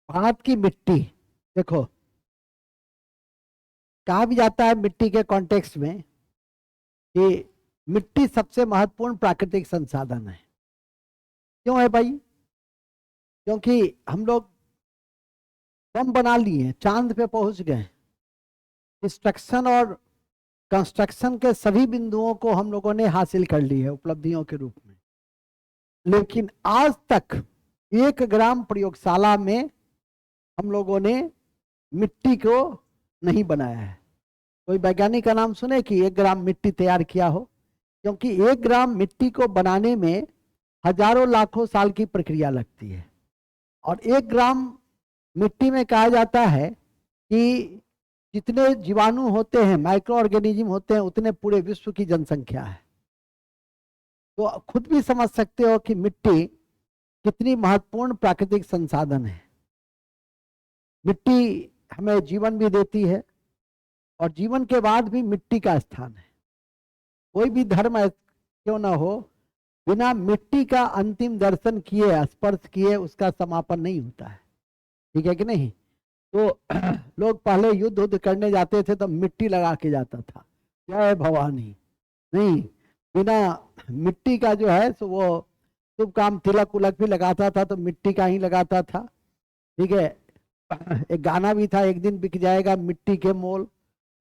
भारत की मिट्टी, देखो, कहा भी जाता है मिट्टी के कॉन्टेक्स्ट में कि मिट्टी सबसे महत्वपूर्ण प्राकृतिक संसाधन है। क्यों है भाई? क्योंकि हम लोग बम बना लिए, चांद पे पहुंच गए, डिस्ट्रक्शन और कंस्ट्रक्शन के सभी बिंदुओं को हम लोगों ने हासिल कर ली है उपलब्धियों के रूप में। लेकिन आज तक 1 ग्राम प्रयोगशाला में हम लोगों ने मिट्टी को नहीं बनाया है। कोई वैज्ञानिक का नाम सुने कि 1 ग्राम मिट्टी तैयार किया हो? क्योंकि 1 ग्राम मिट्टी को बनाने में हजारों लाखों साल की प्रक्रिया लगती है। और 1 ग्राम मिट्टी में कहा जाता है कि जितने जीवाणु होते हैं, माइक्रो ऑर्गेनिज्म होते हैं, उतने पूरे विश्व की जनसंख्या है। तो खुद भी समझ सकते हो कि मिट्टी कितनी महत्वपूर्ण प्राकृतिक संसाधन है। मिट्टी हमें जीवन भी देती है और जीवन के बाद भी मिट्टी का स्थान है। कोई भी धर्म क्यों ना हो, बिना मिट्टी का अंतिम दर्शन किए, स्पर्श किए, उसका समापन नहीं होता है। ठीक है कि नहीं? तो लोग पहले युद्ध करने जाते थे तो मिट्टी लगा के जाता था, जय भवानी। नहीं, बिना मिट्टी का जो है सो वो शुभ काम, तिलक उलक भी लगाता था तो मिट्टी का ही लगाता था। ठीक है। एक गाना भी था, एक दिन बिक जाएगा मिट्टी के मोल,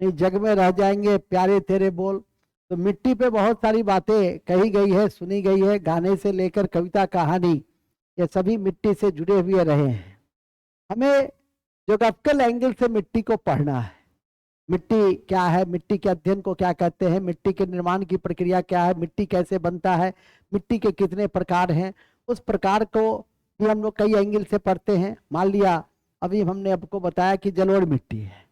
नहीं जग में रह जाएंगे प्यारे तेरे बोल। तो मिट्टी पे बहुत सारी बातें कही गई है, सुनी गई है, गाने से लेकर कविता कहानी, ये सभी मिट्टी से जुड़े हुए रहे हैं। हमें ज्योग्राफिकल एंगल से मिट्टी को पढ़ना है। मिट्टी क्या है, मिट्टी के अध्ययन को क्या कहते हैं, मिट्टी के निर्माण की प्रक्रिया क्या है, मिट्टी कैसे बनता है, मिट्टी के कितने प्रकार हैं, उस प्रकार को भी हम लोग कई एंगल से पढ़ते हैं। मान लिया अभी हमने आपको बताया कि जलोढ़ मिट्टी है,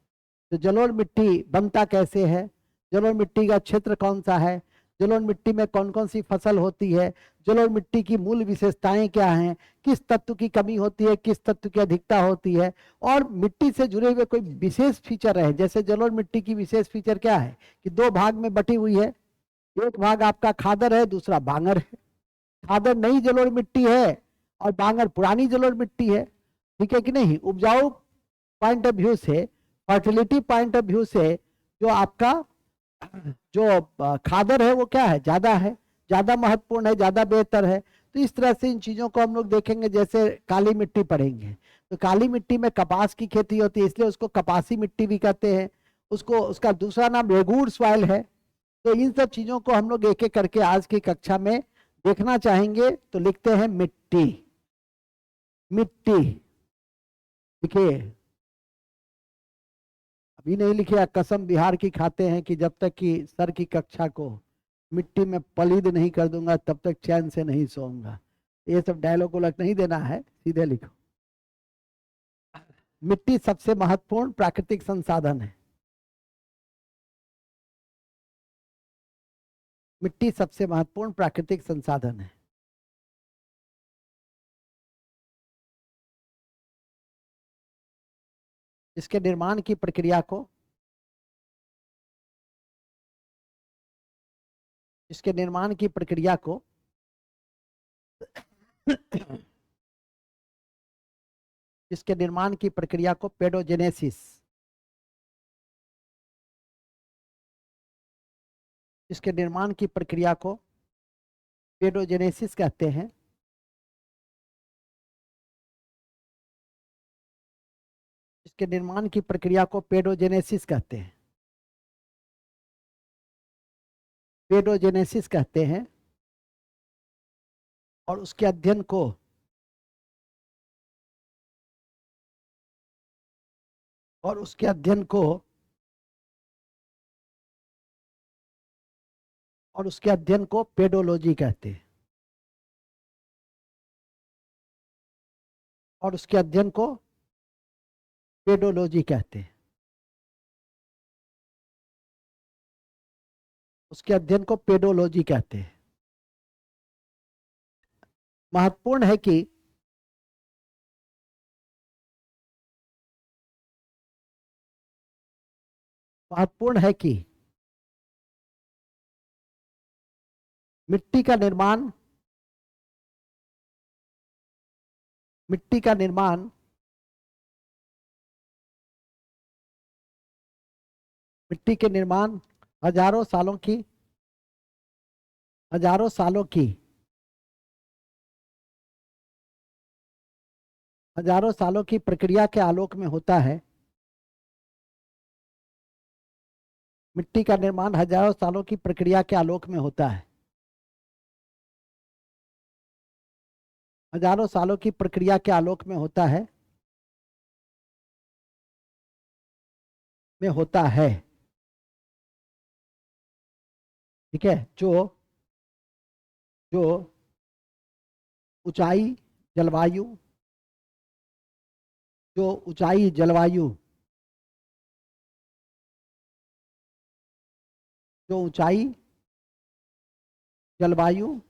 तो जलोढ़ मिट्टी बनता कैसे है, जलोढ़ मिट्टी का क्षेत्र कौन सा है, जलोढ़ मिट्टी में कौन कौन सी फसल होती है, जलोढ़ मिट्टी की मूल विशेषताएं क्या हैं, किस तत्व की कमी होती है, किस तत्व की अधिकता होती है, और मिट्टी से जुड़े हुए कोई विशेष फीचर है। जैसे जलोढ़ मिट्टी की विशेष फीचर क्या है कि 2 भाग में बटी हुई है, एक भाग आपका खादर है, दूसरा बांगर है। खादर नई जलोढ़ मिट्टी है और बांगर पुरानी जलोढ़ मिट्टी है। ठीक है कि नहीं? उपजाऊ पॉइंट ऑफ व्यू से, फर्टिलिटी पॉइंट ऑफ व्यू से, जो आपका जो खादर है वो क्या है, ज्यादा है, ज्यादा महत्वपूर्ण है, ज्यादा बेहतर है। तो इस तरह से इन चीजों को हम लोग देखेंगे। जैसे काली मिट्टी पढ़ेंगे तो काली मिट्टी में कपास की खेती होती है, इसलिए उसको कपासी मिट्टी भी कहते हैं। उसको, उसका दूसरा नाम रेगूर सॉइल है। तो इन सब चीजों को हम लोग एक एक करके आज की कक्षा में देखना चाहेंगे। तो लिखते हैं मिट्टी। मिट्टी देखिए, अभी नहीं लिखे, कसम बिहार की खाते हैं कि जब तक कि सर की कक्षा को मिट्टी में पलीद नहीं कर दूंगा तब तक चैन से नहीं सोऊंगा। ये सब डायलॉग को लग नहीं देना है, सीधे लिखो। मिट्टी सबसे महत्वपूर्ण प्राकृतिक संसाधन है। मिट्टी सबसे महत्वपूर्ण प्राकृतिक संसाधन है। इसके निर्माण की प्रक्रिया को, इसके निर्माण की प्रक्रिया को इसके निर्माण की प्रक्रिया को पेडोजेनेसिस, इसके निर्माण की प्रक्रिया को पेडोजेनेसिस कहते हैं। इसके निर्माण की प्रक्रिया को पेडोजेनेसिस कहते हैं। पेडोजेनेसिस कहते हैं। और उसके अध्ययन को और उसके अध्ययन को और उसके अध्ययन को पेडोलॉजी कहते हैं। और उसके अध्ययन को पेडोलॉजी कहते हैं। उसके अध्ययन को पेडोलॉजी कहते हैं। महत्वपूर्ण है कि महत्वपूर्ण है कि मिट्टी का निर्माण, मिट्टी का निर्माण मिट्टी के निर्माण हजारों सालों की प्रक्रिया के आलोक में होता है। मिट्टी का निर्माण हजारों सालों की प्रक्रिया के आलोक में होता है। हजारों सालों की प्रक्रिया के आलोक में होता है, ठीक है। जो जो ऊंचाई जलवायु जो ऊंचाई जलवायु जो ऊंचाई जलवायु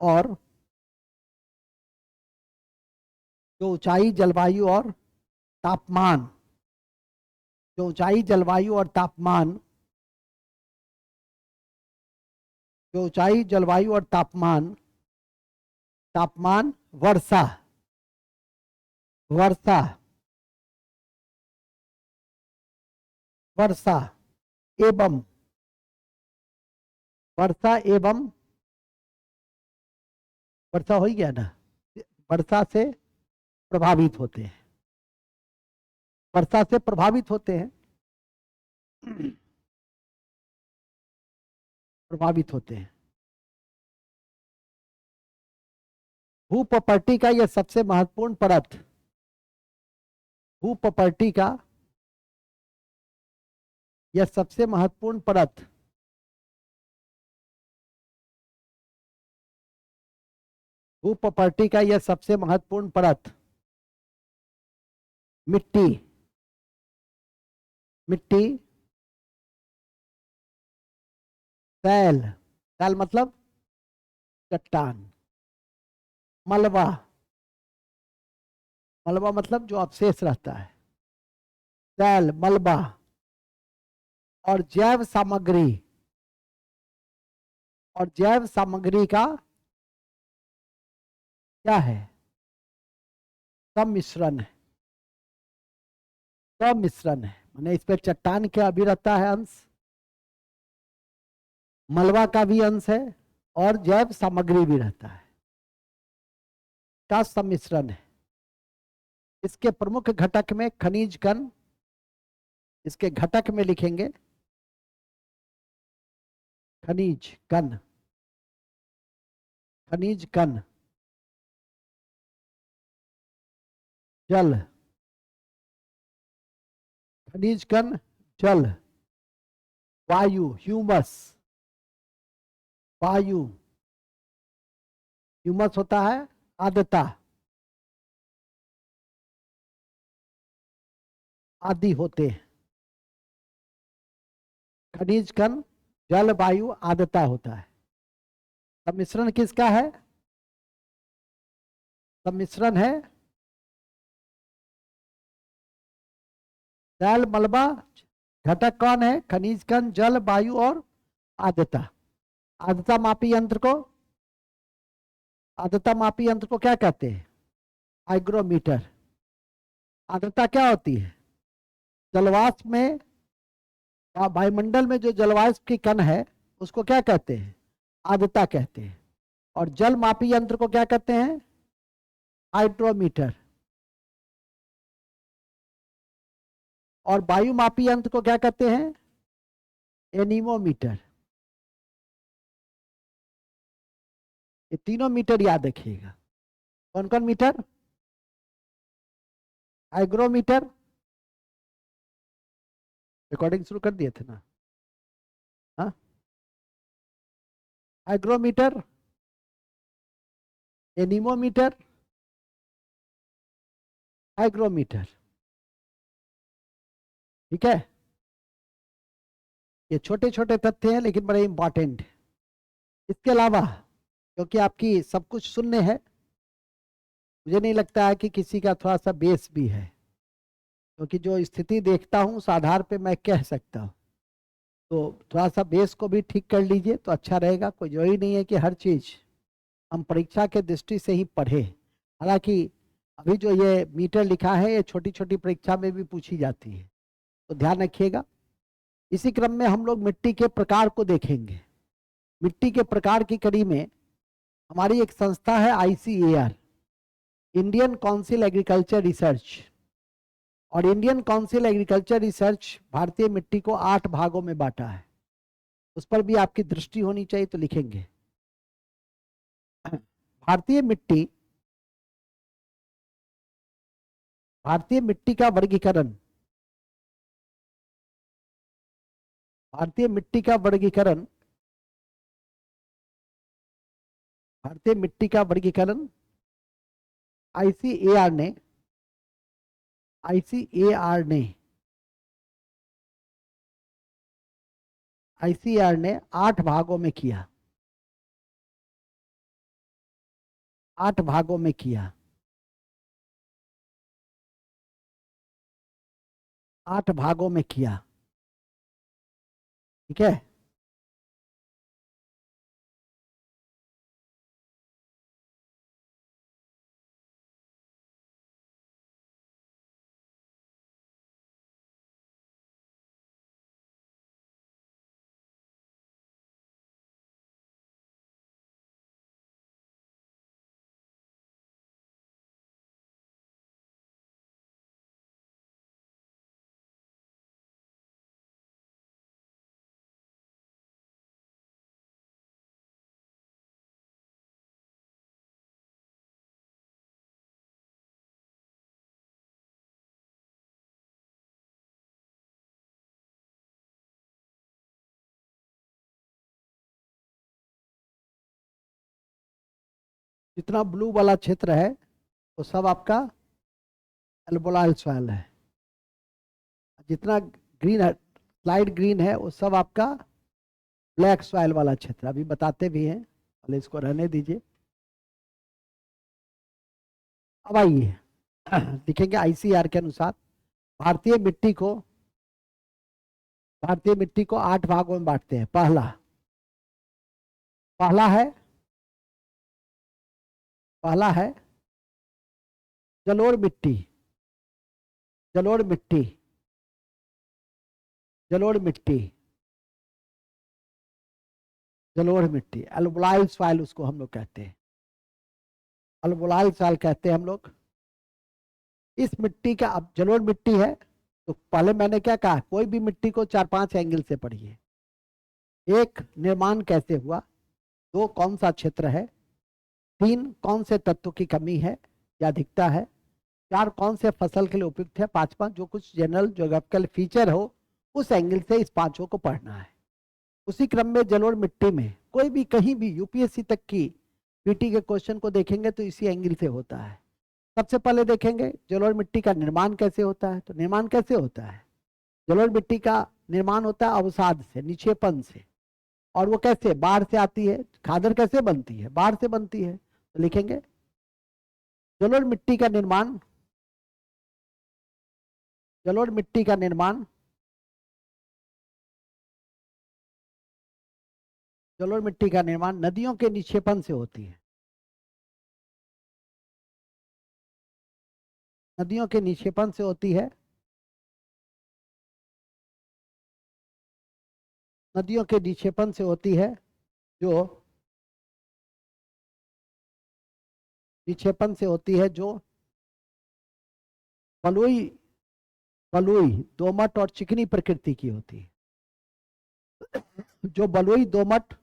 और जो ऊंचाई जलवायु और तापमान जो ऊंचाई जलवायु और तापमान जो ऊंचाई जलवायु और तापमान तापमान वर्षा वर्षा वर्षा एवं वर्षा एवं वर्षा हो ही गया ना, वर्षा से प्रभावित होते हैं, वर्षा से प्रभावित होते हैं, प्रभावित होते हैं। भूप्रॉपर्टी का यह सबसे महत्वपूर्ण परत, भूप्रॉपर्टी का यह सबसे महत्वपूर्ण परत भूप्रॉपर्टी का यह सबसे महत्वपूर्ण परत मिट्टी मिट्टी सैल सैल मतलब चट्टान, मलबा मलबा मतलब जो अवशेष रहता है, सैल मलबा और जैव सामग्री का क्या है, सम्मिश्रण है। सम्मिश्रण है माने इस पर चट्टान क्या भी रहता है अंश, मलबा का भी अंश है और जैव सामग्री भी रहता है, का सम्मिश्रण है। इसके प्रमुख घटक में खनिज कण, इसके घटक में लिखेंगे खनिज कण, खनिज कण, जल, खनिज कण, जल, वायु ह्यूमस, वायु ह्यूमस होता है आर्द्रता आदि होते हैं। खनिज कण, जल, वायु, आर्द्रता होता है। सम्मिश्रण किसका है, सम्मिश्रण है सैल मलबा, घटक कौन है, खनिज कण, जल, वायु और आर्द्रता। आर्द्रता मापी यंत्र को क्या कहते हैं, हाइग्रोमीटर। आर्द्रता क्या होती है, जलवाष्प में वायुमंडल में जो जलवाष्प की कण है उसको क्या कहते हैं, आर्द्रता कहते हैं। और जल मापी यंत्र को क्या कहते हैं, हाइड्रोमीटर। और वायु मापी यंत्र को क्या कहते हैं, एनीमोमीटर। ये तीनों मीटर याद रखिएगा। कौन कौन मीटर, हाइग्रोमीटर, रिकॉर्डिंग शुरू कर दिए थे ना, हाँ, हाइग्रोमीटर, एनीमोमीटर, हाइग्रोमीटर, ठीक है। ये छोटे छोटे तथ्य हैं लेकिन बड़े इंपॉर्टेंट। इसके अलावा क्योंकि आपकी सब कुछ शून्य है, मुझे नहीं लगता है कि किसी का थोड़ा सा बेस भी है, क्योंकि जो स्थिति देखता हूं उस आधार पे मैं कह सकता हूं। तो थोड़ा सा बेस को भी ठीक कर लीजिए तो अच्छा रहेगा। कोई जरूरी नहीं है कि हर चीज हम परीक्षा के दृष्टि से ही पढ़े। हालांकि अभी जो ये मीटर लिखा है ये छोटी छोटी परीक्षा में भी पूछी जाती है, तो ध्यान रखिएगा। इसी क्रम में हम लोग मिट्टी के प्रकार को देखेंगे। मिट्टी के प्रकार की कड़ी में हमारी एक संस्था है ICAR, Indian council agriculture research, और इंडियन काउंसिल एग्रीकल्चर रिसर्च भारतीय मिट्टी को 8 भागों में बांटा है। उस पर भी आपकी दृष्टि होनी चाहिए, तो लिखेंगे भारतीय मिट्टी का वर्गीकरण। भारतीय मिट्टी का वर्गीकरण ICAR ने 8 भागों में किया। 8 भागों में किया। 8 भागों में किया। ठीक है। जितना ब्लू वाला क्षेत्र है वो सब आपका एल्बोलाइल सॉइल है। जितना ग्रीन है, स्लाइड ग्रीन है, वो सब आपका ब्लैक सॉइल वाला क्षेत्र। अभी बताते भी हैं, पहले इसको रहने दीजिए। अब आइए लिखेंगे ICAR के अनुसार भारतीय मिट्टी को 8 भागों में बांटते हैं। पहला है जलोढ़ मिट्टी। एल्बोलाइल सॉइल उसको हम लोग कहते हैं। एल्बोलाइल सॉइल कहते हैं हम लोग इस मिट्टी का। अब जलोढ़ मिट्टी है तो पहले मैंने क्या कहा, कोई भी मिट्टी को 4-5 एंगल से पढ़िए। 1, निर्माण कैसे हुआ। 2, कौन सा क्षेत्र है। 3, कौन से तत्व की कमी है या अधिकता है। 4, कौन से फसल के लिए उपयुक्त है। 5वां, जो कुछ जनरल ज्योग्राफिकल फीचर हो, उस एंगल से इस 5 को पढ़ना है। उसी क्रम में जलोढ़ मिट्टी में कोई भी कहीं भी UPSC तक की पीटी के क्वेश्चन को देखेंगे तो इसी एंगल से होता है। सबसे पहले देखेंगे जलोढ़ मिट्टी का निर्माण कैसे होता है। तो निर्माण कैसे होता है, जलोढ़ मिट्टी का निर्माण होता है अवसाद से, निक्षेपण से। और वो कैसे, बाढ़ से आती है। खादर कैसे बनती है, बाढ़ से बनती है। तो लिखेंगे जलोढ़ मिट्टी का निर्माण नदियों के निक्षेपण से होती है। नदियों के निक्षेपण से होती है। जो निक्षेपण से होती है, जो बलुई दोमट और चिकनी प्रकृति की होती है। जो बलुई दोमट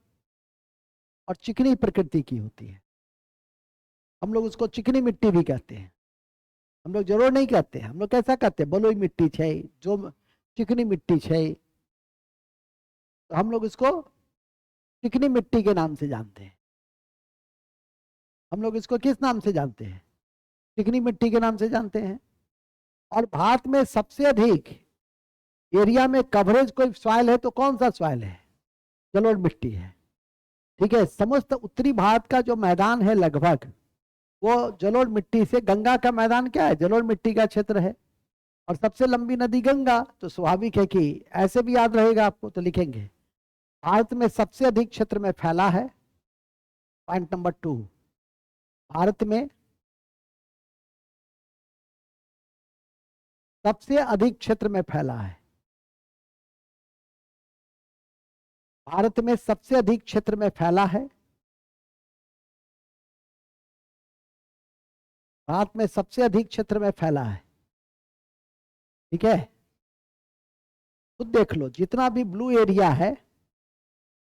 और चिकनी प्रकृति की होती है, हम लोग उसको चिकनी मिट्टी भी कहते हैं। हम लोग जरूर नहीं कहते, हम लोग कैसा कहते हैं, बलुई मिट्टी है, जो चिकनी मिट्टी है, तो हम लोग इसको चिकनी मिट्टी के नाम से जानते हैं। हम लोग इसको किस नाम से जानते हैं, चिकनी मिट्टी के नाम से जानते हैं। और भारत में सबसे अधिक एरिया में कवरेज कोई सॉइल है तो कौन सा सॉइल है, जलोढ़ मिट्टी है। ठीक है, समस्त उत्तरी भारत का जो मैदान है लगभग वो जलोढ़ मिट्टी से, गंगा का मैदान क्या है, जलोढ़ मिट्टी का क्षेत्र है। और सबसे लंबी नदी गंगा, तो स्वाभाविक है कि ऐसे भी याद रहेगा आपको। तो लिखेंगे भारत में सबसे अधिक क्षेत्र में फैला है। पॉइंट नंबर 2, भारत में सबसे अधिक क्षेत्र में फैला है। भारत में सबसे अधिक क्षेत्र में फैला है, भारत में सबसे अधिक क्षेत्र में फैला है। ठीक है, खुद देख लो, जितना भी ब्लू एरिया है,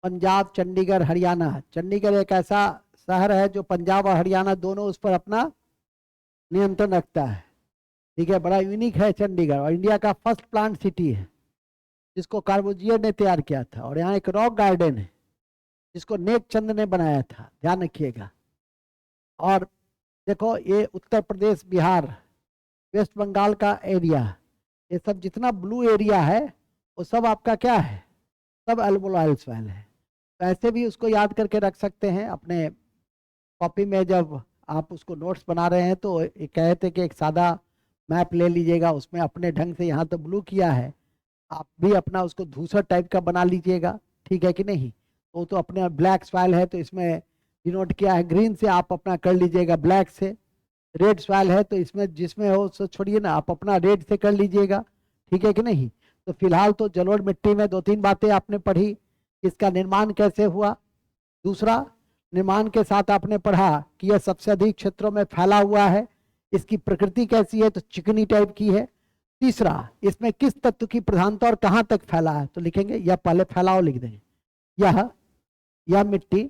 पंजाब, चंडीगढ़, हरियाणा, चंडीगढ़ एक ऐसा शहर है जो पंजाब और हरियाणा दोनों उस पर अपना नियंत्रण रखता है। ठीक है, बड़ा यूनिक है चंडीगढ़, और इंडिया का फर्स्ट प्लांट सिटी है जिसको कार्बोजियर ने तैयार किया था। और यहाँ एक रॉक गार्डन है जिसको नेक चंद ने बनाया था, ध्यान रखिएगा। और देखो, ये उत्तर प्रदेश, बिहार, वेस्ट बंगाल का एरिया, ये सब जितना ब्लू एरिया है वो सब आपका क्या है, सब अल्बोलाइल सॉइल है। तो ऐसे भी उसको याद करके रख सकते हैं अपने कॉपी में। जब आप उसको नोट्स बना रहे हैं तो कहे थे कि एक सादा मैप ले लीजिएगा, उसमें अपने ढंग से, यहाँ तो ब्लू किया है, आप भी अपना उसको धूसर टाइप का बना लीजिएगा। ठीक है कि नहीं? वो तो अपने ब्लैक सॉइल है तो इसमें डिनोट किया है ग्रीन से, आप अपना कर लीजिएगा ब्लैक से। रेड सॉइल है तो इसमें जिसमें हो सो छोड़िए ना, आप अपना रेड से कर लीजिएगा। ठीक है कि नहीं? तो फिलहाल तो जलोढ़ मिट्टी में दो तीन बातें आपने पढ़ी, इसका निर्माण कैसे हुआ, दूसरा निर्माण के साथ आपने पढ़ा कि यह सबसे अधिक क्षेत्रों में फैला हुआ है, इसकी प्रकृति कैसी है, तो चिकनी टाइप की है। तीसरा, इसमें किस तत्व की प्रधानता और कहां तक फैला है, तो लिखेंगे, यह पहले फैलाव लिख देंगे। यह मिट्टी,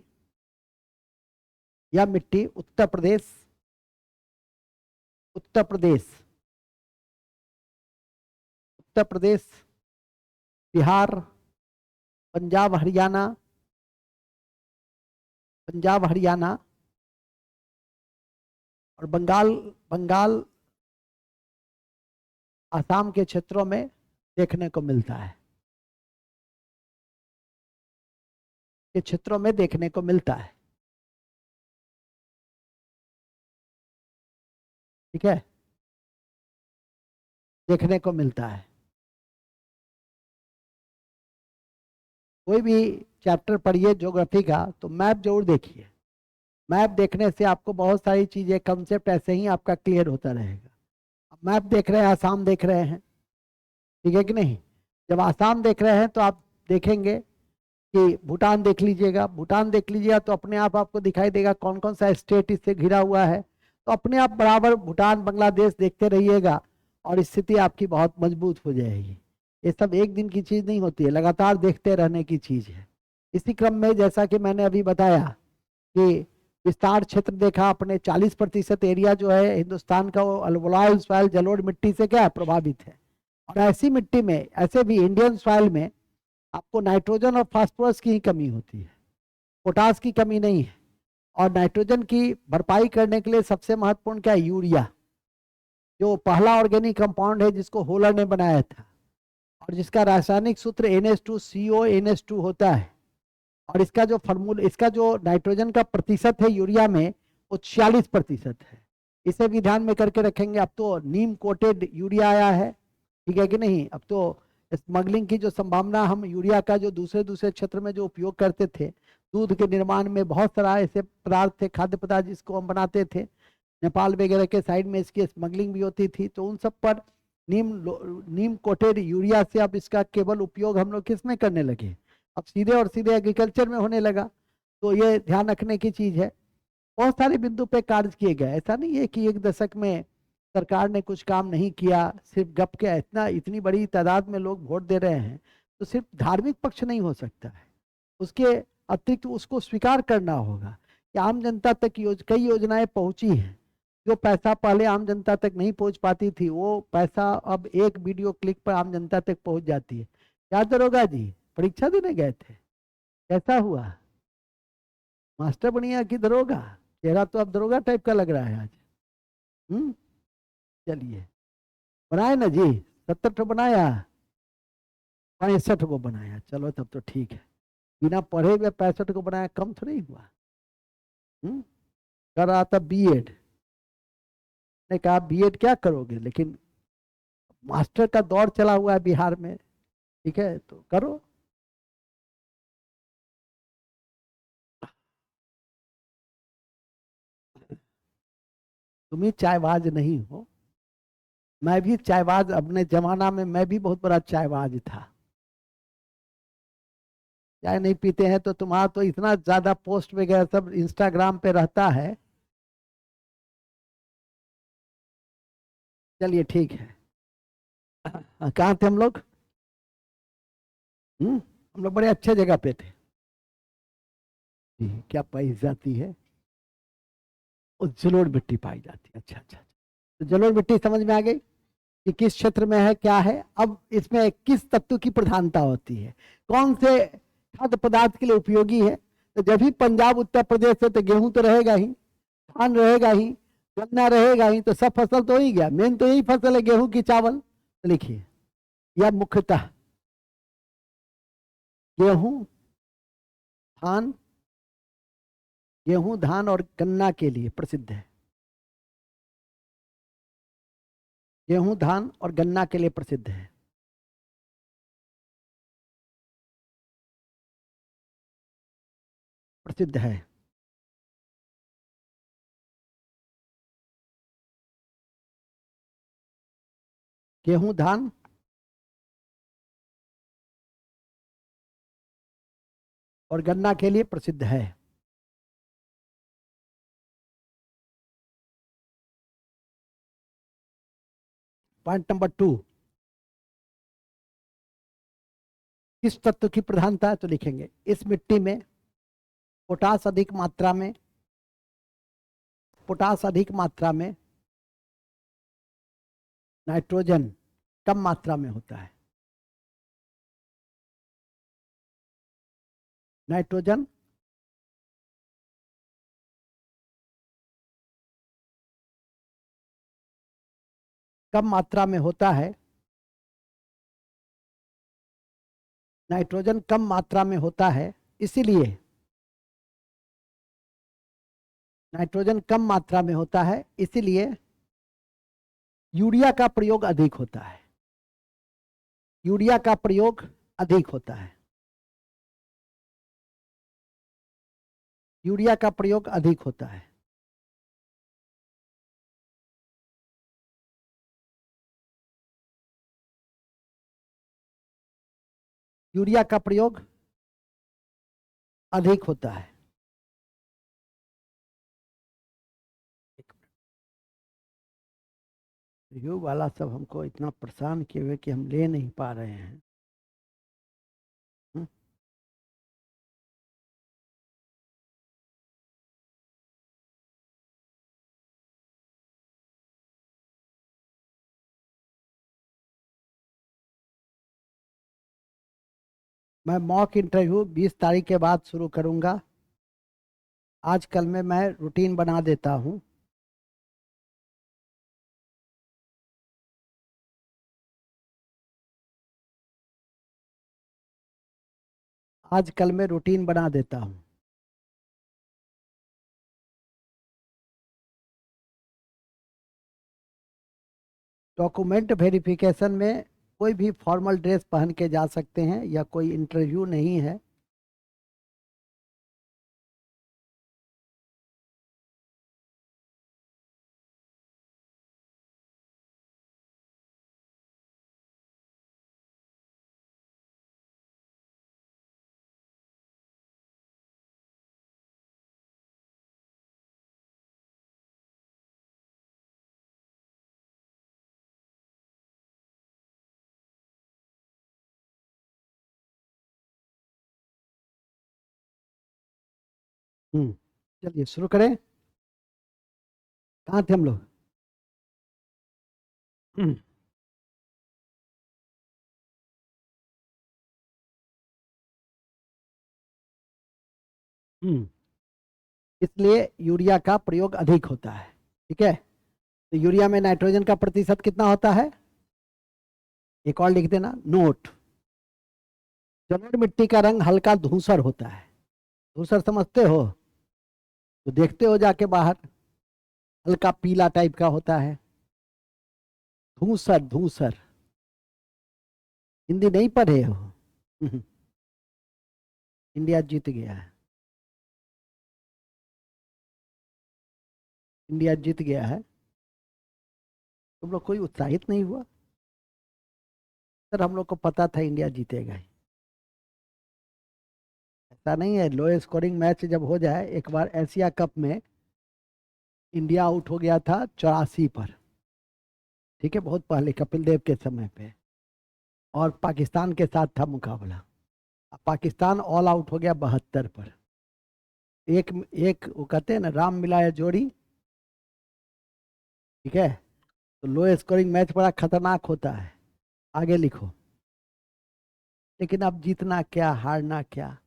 यह मिट्टी उत्तर प्रदेश, उत्तर प्रदेश, उत्तर प्रदेश, बिहार, पंजाब, हरियाणा, पंजाब, हरियाणा और बंगाल, बंगाल, आसाम के क्षेत्रों में देखने को मिलता है, के क्षेत्रों में देखने को मिलता है। ठीक है, देखने को मिलता है। कोई भी चैप्टर पढ़िए ज्योग्राफी का तो मैप जरूर देखिए। मैप देखने से आपको बहुत सारी चीजें, कंसेप्ट ऐसे ही आपका क्लियर होता रहेगा। अब मैप देख रहे हैं, आसाम देख रहे हैं, ठीक है कि नहीं? जब आसाम देख रहे हैं तो आप देखेंगे कि भूटान देख लीजिएगा, भूटान देख लीजिएगा तो अपने आप आपको दिखाई देगा कौन कौन सा स्टेट इससे घिरा हुआ है। तो अपने आप बराबर भूटान, बांग्लादेश देखते रहिएगा और स्थिति आपकी बहुत मजबूत हो जाएगी। ये सब एक दिन की चीज नहीं होती है, लगातार देखते रहने की चीज है। इसी क्रम में जैसा कि मैंने अभी बताया कि विस्तार क्षेत्र देखा आपने, 40% एरिया जो है हिंदुस्तान का वो अल्बोलाइल सॉइल, जलोढ़ मिट्टी से क्या है, प्रभावित है। और ऐसी मिट्टी में, ऐसे भी इंडियन सॉइल में आपको नाइट्रोजन और फास्फोरस की ही कमी होती है, पोटास की कमी नहीं है। और नाइट्रोजन की भरपाई करने के लिए सबसे महत्वपूर्ण क्या है, यूरिया, जो पहला ऑर्गेनिक कंपाउंड है जिसको होलर ने बनाया था और जिसका रासायनिक सूत्र NH2CO NH2 होता है। और इसका जो फॉर्मूला, इसका जो नाइट्रोजन का प्रतिशत है यूरिया में, वो 46% है। इसे भी ध्यान में करके रखेंगे। अब तो नीम कोटेड यूरिया आया है, ठीक है कि नहीं? अब तो स्मगलिंग की जो संभावना, हम यूरिया का जो दूसरे दूसरे क्षेत्र में जो उपयोग करते थे, दूध के निर्माण में बहुत सारा ऐसे पदार्थ थे, खाद्य पदार्थ जिसको हम बनाते थे, नेपाल वगैरह के साइड में इसकी स्मगलिंग भी होती थी, तो उन सब पर नीम कोटेड यूरिया से अब इसका केवल उपयोग हम लोग किस में करने लगे, अब सीधे और सीधे एग्रीकल्चर में होने लगा। तो ये ध्यान रखने की चीज है। बहुत सारे बिंदु पे कार्य किए गए, ऐसा नहीं है कि एक दशक में सरकार ने कुछ काम नहीं किया, सिर्फ गप के, इतना इतनी बड़ी तादाद में लोग वोट दे रहे हैं तो सिर्फ धार्मिक पक्ष नहीं हो सकता है, उसके अतिरिक्त उसको स्वीकार करना होगा कि आम जनता तक कई योजनाएं पहुंची हैं। जो पैसा पहले आम जनता तक नहीं पहुंच पाती थी, वो पैसा अब एक वीडियो क्लिक पर आम जनता तक पहुंच जाती है। क्या दरोगा जी परीक्षा देने गए थे, कैसा हुआ? मास्टर बनिया कि दरोगा? चेहरा तो अब दरोगा टाइप का लग रहा है आज। चलिए, बनाए ना जी, 70 बनाया, 65 को बनाया, चलो तब तो ठीक है। बिना पढ़े हुए 65 को बनाया, कम तो नहीं हुआ। कर रहा था B.Ed, ने कहा B.Ed क्या करोगे, लेकिन मास्टर का दौर चला हुआ है बिहार में, ठीक है तो करो। तुम ही चायबाज नहीं हो, मैं भी चायबाज, अपने जमाना में मैं भी बहुत बड़ा चायबाज था। चाय नहीं पीते हैं तो तुम्हारा तो इतना ज्यादा पोस्ट वगैरह सब इंस्टाग्राम पे रहता है। चलिए ठीक है। कहाँ थे हम लोग? हम लोग बड़े अच्छे जगह पे थे। जी, क्या पाई जाती है? और जलोढ़ मिट्टी पाई जाती है। अच्छा अच्छा। तो जलोढ़ मिट्टी समझ में आ गई कि किस क्षेत्र में है, क्या है। अब इसमें किस तत्व की प्रधानता होती है, कौन से खाद्य पदार्थ के लिए उपयोगी है। तो जब भी पंजाब उत्तर प्रदेश है तो गेहूं तो रहेगा ही, धान रहेगा ही, गन्ना रहेगा ही, तो सब फसल तो हो ही गया। मेन तो यही फसल है, गेहूं की, चावल। तो लिखिए, यह मुख्यतः गेहूं धान गेहूं धान और गन्ना के लिए प्रसिद्ध है। गेहूं धान और गन्ना के लिए प्रसिद्ध है। प्रसिद्ध है। गेहूं धान और गन्ना के लिए प्रसिद्ध है। पॉइंट नंबर 2, किस तत्व की प्रधानता है? तो लिखेंगे इस मिट्टी में पोटास अधिक मात्रा में पोटास अधिक मात्रा में नाइट्रोजन कम मात्रा में होता है। नाइट्रोजन कम मात्रा में होता है। नाइट्रोजन कम मात्रा में होता है, इसीलिए नाइट्रोजन कम मात्रा में होता है, इसीलिए यूरिया का प्रयोग अधिक होता है। यूरिया का प्रयोग अधिक होता है। यूरिया का प्रयोग अधिक होता है। यूरिया का प्रयोग अधिक होता है। यू वाला सब हमको इतना परेशान किए हुए कि हम ले नहीं पा रहे हैं। हम्म? मैं मॉक इंटरव्यू 20 तारीख के बाद शुरू करूंगा। आजकल में मैं रूटीन बना देता हूं। आजकल मैं रूटीन बना देता हूं। डॉक्यूमेंट वेरिफिकेशन में कोई भी फॉर्मल ड्रेस पहन के जा सकते हैं, या कोई इंटरव्यू नहीं है। हम्म चलिए शुरू करें। कहाँ थे हम लोग? हम्म हम्म, इसलिए यूरिया का प्रयोग अधिक होता है। ठीक है। तो यूरिया में नाइट्रोजन का प्रतिशत कितना होता है? एक और लिख देना नोट। जलोढ़ मिट्टी का रंग हल्का धूसर होता है। धूसर समझते हो? तो देखते हो जाके बाहर, हल्का पीला टाइप का होता है। धूसर धूसर। हिंदी नहीं पढ़े हो? इंडिया जीत गया है। इंडिया जीत गया है। तुम लोग कोई उत्साहित नहीं हुआ? सर हम लोग को पता था इंडिया जीतेगा ही। लगता नहीं है लोएस्ट स्कोरिंग मैच जब हो जाए। एक बार एशिया कप में इंडिया आउट हो गया था 84 पर, ठीक है, बहुत पहले कपिल देव के समय पे, और पाकिस्तान के साथ था मुकाबला। पाकिस्तान ऑल आउट हो गया 72 पर। एक एक वो कहते हैं ना राम मिलाया जोड़ी, ठीक है। तो लो स्कोरिंग मैच बड़ा खतरनाक होता है। आगे लिखो। लेकिन अब जीतना क्या हारना क्या,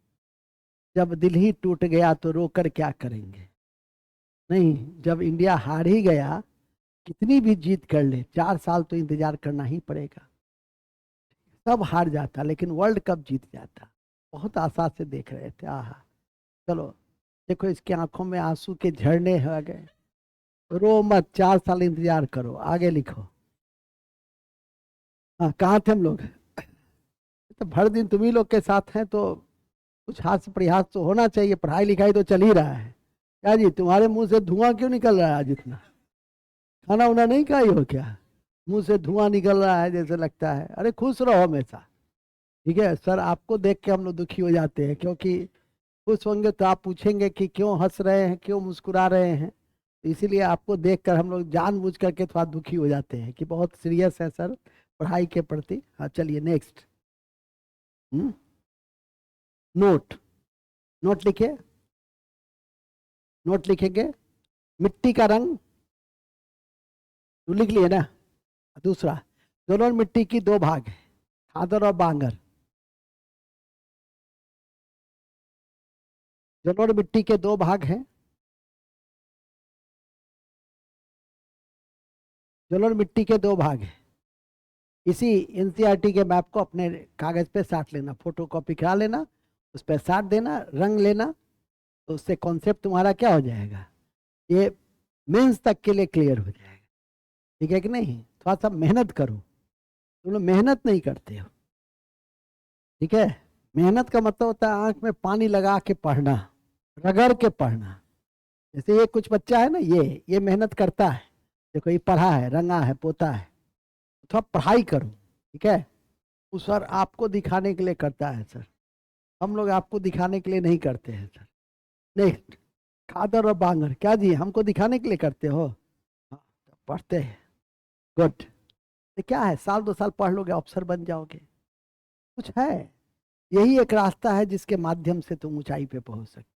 जब दिल ही टूट गया तो रोकर क्या करेंगे। नहीं, जब इंडिया हार ही गया, कितनी भी जीत कर ले 4 साल तो इंतजार करना ही पड़ेगा। सब हार जाता लेकिन वर्ल्ड कप जीत जाता। बहुत आशा से देख रहे थे। आहा, चलो देखो इसकी आंखों में आंसू के झरने हो गए। रो मत, 4 साल इंतजार करो। आगे लिखो। हाँ, कहाँ थे हम लोग? तो भर दिन तुम ही लोग के साथ हैं तो कुछ हाथ से प्रयास तो होना चाहिए। पढ़ाई लिखाई तो चल ही रहा है। क्या जी, तुम्हारे मुंह से धुआं क्यों निकल रहा है आज इतना? खाना उना नहीं खाई हो क्या? मुंह से धुआं निकल रहा है जैसे लगता है। अरे खुश रहो हमेशा, ठीक है। सर आपको देख के हम लोग दुखी हो जाते हैं, क्योंकि खुश होंगे तो आप पूछेंगे कि क्यों हंस रहे हैं, क्यों मुस्कुरा रहे हैं। तो इसीलिए आपको देखकर हम लोग जानबूझ करके थोड़ा दुखी हो जाते हैं कि बहुत सीरियस है सर पढ़ाई के प्रति। हाँ चलिए नेक्स्ट। नोट, नोट लिखिए। नोट लिखेंगे। मिट्टी का रंग तो लिख लिए ना। दूसरा, दोनों मिट्टी की दो भाग है, खादर और बांगर। दोनों मिट्टी के दो भाग हैं। दोनों मिट्टी के दो भाग हैं। इसी एनसीईआरटी के मैप को अपने कागज पे साट लेना, फोटो कॉपी करा लेना, उस पर साट देना, रंग लेना। तो उससे कॉन्सेप्ट तुम्हारा क्या हो जाएगा, ये मेंस तक के लिए क्लियर हो जाएगा। ठीक है कि नहीं? थोड़ा सा मेहनत करो। तुम लोग मेहनत नहीं करते हो, ठीक है। मेहनत का मतलब होता है आंख में पानी लगा के पढ़ना, रगड़ के पढ़ना। जैसे ये कुछ बच्चा है ना, ये मेहनत करता है। देखो ये पढ़ा है, रंगा है, पोता है। थोड़ा पढ़ाई करो, ठीक है। उस सर आपको दिखाने के लिए करता है सर, हम लोग आपको दिखाने के लिए नहीं करते हैं सर। नेक्स्ट, खादर और बांगर। क्या जी हमको दिखाने के लिए करते हो? हाँ, तो पढ़ते हैं। गुड। तो क्या है, साल 2 साल पढ़ लोगे अफसर बन जाओगे। कुछ है, यही एक रास्ता है जिसके माध्यम से तुम ऊंचाई पे पहुंच सकते।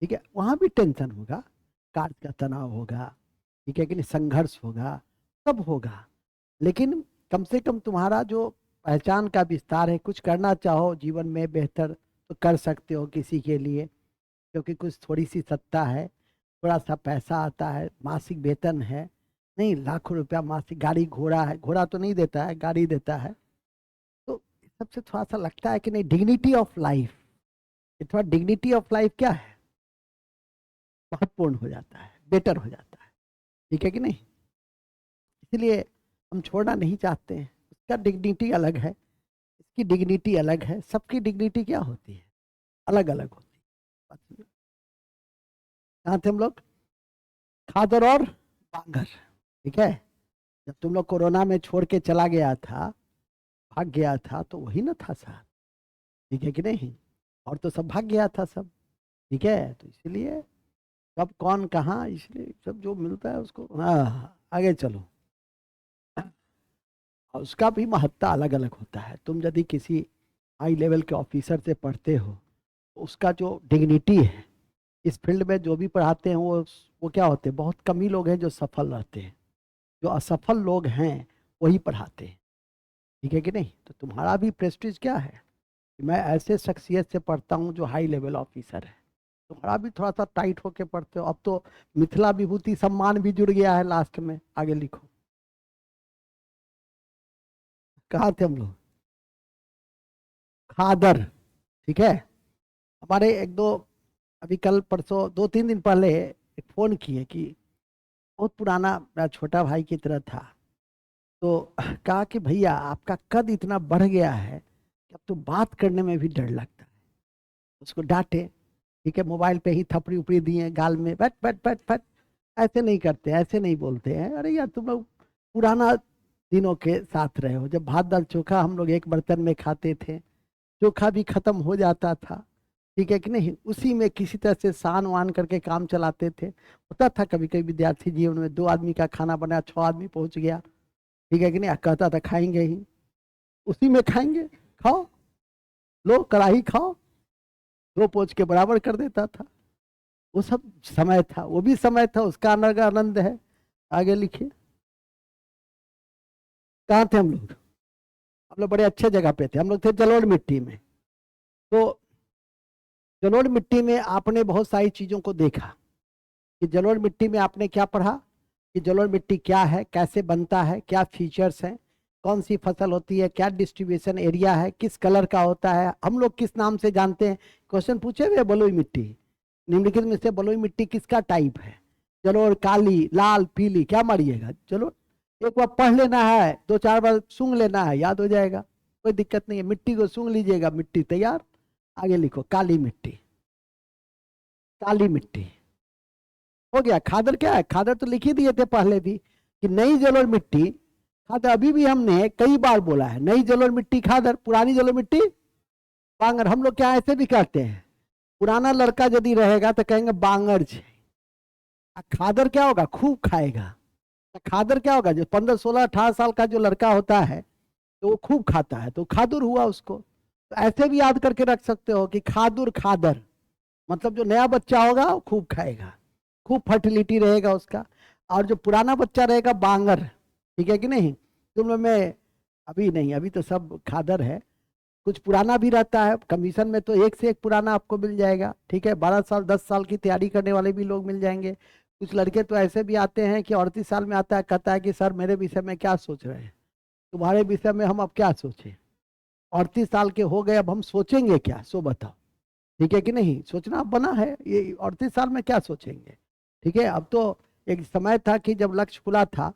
ठीक है, वहां भी टेंशन होगा, कार्य का तनाव होगा, ठीक है कि नहीं, संघर्ष होगा, सब होगा। लेकिन कम से कम तुम्हारा जो पहचान का विस्तार है, कुछ करना चाहो जीवन में बेहतर तो कर सकते हो किसी के लिए, क्योंकि कुछ थोड़ी सी सत्ता है, थोड़ा सा पैसा आता है, मासिक वेतन है, नहीं लाखों रुपया मासिक, गाड़ी घोड़ा है, घोड़ा तो नहीं देता है, गाड़ी देता है। तो सबसे थोड़ा सा लगता है कि नहीं, डिग्निटी ऑफ लाइफ, थोड़ा डिग्निटी ऑफ लाइफ क्या है, महत्वपूर्ण हो जाता है, बेटर हो जाता है। ठीक है कि नहीं? इसलिए हम छोड़ना नहीं चाहते हैं। उसका डिग्निटी अलग है, इसकी डिग्निटी अलग है, सबकी डिग्निटी क्या होती है, अलग अलग होती है। कहाँ थे हम लोग? खादर और बांगर, ठीक है। जब तुम लोग कोरोना में छोड़ के चला गया था, भाग गया था, तो वही ना था साथ, ठीक है कि नहीं? और तो सब भाग गया था सब, ठीक है। तो इसलिए कब कौन कहाँ, इसलिए सब जो मिलता है उसको, हाँ आगे चलो। और उसका भी महत्ता अलग अलग होता है। तुम यदि किसी हाई लेवल के ऑफिसर से पढ़ते हो, तो उसका जो डिग्निटी है, इस फील्ड में जो भी पढ़ाते हैं वो क्या होते हैं, बहुत कम ही लोग हैं जो सफल रहते हैं। जो असफल लोग हैं वही पढ़ाते हैं, ठीक है कि नहीं? तो तुम्हारा भी प्रेस्टीज क्या है कि मैं ऐसे शख्सियत से पढ़ता हूँ जो हाई लेवल ऑफिसर है। तुम्हारा भी थोड़ा सा टाइट होके पढ़ते हो। अब तो मिथिला विभूति सम्मान भी जुड़ गया है लास्ट में। आगे लिखो। कहाँ थे हम लोग? खादर, ठीक है। हमारे एक दो, अभी कल परसों 2-3 दिन पहले एक फोन किए कि बहुत पुराना, मेरा छोटा भाई की तरह था। तो कहा कि भैया आपका कद इतना बढ़ गया है कि अब तो बात करने में भी डर लगता है। उसको डांटे, ठीक है, मोबाइल पे ही थपड़ी उपड़ी दिए गाल में, बैठ बैठ बैठ बैठ। ऐसे नहीं करते, ऐसे नहीं बोलते हैं। अरे यार तुम लोग पुराना दिनों के साथ रहे हो, जब भात दाल चोखा हम लोग एक बर्तन में खाते थे, चोखा भी खत्म हो जाता था, ठीक है कि नहीं, उसी में किसी तरह से सान वान करके काम चलाते थे। होता था कभी कभी विद्यार्थी जीवन में 2 आदमी का खाना बनाया, 6 आदमी पहुंच गया, ठीक है कि नहीं, कहता था खाएंगे ही, उसी में खाएंगे, खाओ, लो कढ़ाई खाओ, 2 पोंछ के बराबर कर देता था। वो सब समय था, वो भी समय था, उसका अलग आनंद है। आगे लिखिए, कहाँ थे हम लोग? हम लोग बड़े अच्छे जगह पे थे, हम लोग थे जलोढ़ मिट्टी में। तो जलोढ़ मिट्टी में आपने बहुत सारी चीजों को देखा कि जलोढ़ मिट्टी में आपने क्या पढ़ा कि जलोढ़ मिट्टी क्या है, कैसे बनता है, क्या फीचर्स हैं, कौन सी फसल होती है, क्या डिस्ट्रीब्यूशन एरिया है, किस कलर का होता है, हम लोग किस नाम से जानते हैं। क्वेश्चन पूछे हुए बलुई मिट्टी, निम्नलिखित में से बलुई मिट्टी किसका टाइप है? जलोढ़ काली, लाल, पीली, क्या मारिएगा? चलो एक बार पढ़ लेना है, 2-4 बार सूंघ लेना है, याद हो जाएगा, कोई दिक्कत नहीं है। मिट्टी को सूंघ लीजिएगा, मिट्टी तैयार। आगे लिखो, काली मिट्टी, काली मिट्टी हो गया। खादर क्या है? खादर तो लिख ही दिए थे पहले भी कि नई जलोढ़ मिट्टी खादर। अभी भी हमने कई बार बोला है, नई जलोढ़ मिट्टी खादर, पुरानी जलोढ़ मिट्टी बांगर। हम लोग क्या ऐसे भी कहते हैं, पुराना लड़का यदि रहेगा तो कहेंगे बांगर छे। खादर क्या होगा? खूब खाएगा। खादर क्या होगा? जो 15, 16, 18 साल का जो लड़का होता है तो वो खूब खाता है, तो खादुर हुआ उसको। तो ऐसे भी याद करके रख सकते हो कि खादुर खादर मतलब जो नया बच्चा होगा वो खूब खाएगा, खूब फर्टिलिटी रहेगा उसका। और जो पुराना बच्चा रहेगा बांगर, ठीक है कि नहीं? तुम लोग में अभी नहीं, अभी तो सब खादर है, कुछ पुराना भी रहता है। कमीशन में तो एक से एक पुराना आपको मिल जाएगा, ठीक है। 12 साल 10 साल की तैयारी करने वाले भी लोग मिल जाएंगे। कुछ लड़के तो ऐसे भी आते हैं कि 38 साल में आता है, कहता है कि सर मेरे विषय में क्या सोच रहे हैं, तुम्हारे विषय में हम अब क्या सोचें, 38 साल के हो गए, अब हम सोचेंगे क्या, सो बताओ, ठीक है कि नहीं? सोचना अब बना है, ये 38 साल में क्या सोचेंगे, ठीक है। अब तो एक समय था कि जब लक्ष्य खुला था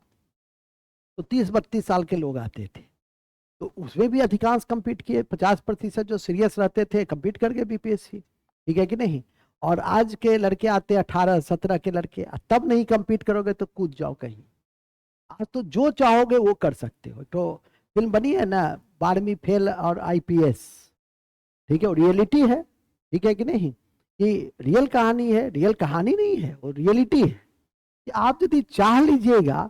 तो 30-32 साल के लोग आते थे, तो उसमें भी अधिकांश कंपीट किए, 50% जो सीरियस रहते थे कंपीट कर गए बीपीएससी, ठीक है कि नहीं। और आज के लड़के आते 18-17 के लड़के, तब नहीं कंपीट करोगे तो कूद जाओ कहीं। आज तो जो चाहोगे वो कर सकते हो। तो फिल्म बनी है ना, 12वीं फेल और आईपीएस, ठीक है, रियलिटी है, ठीक है कि नहीं, कि रियल कहानी है, रियल कहानी नहीं है, वो रियलिटी है कि आप यदि चाह लीजिएगा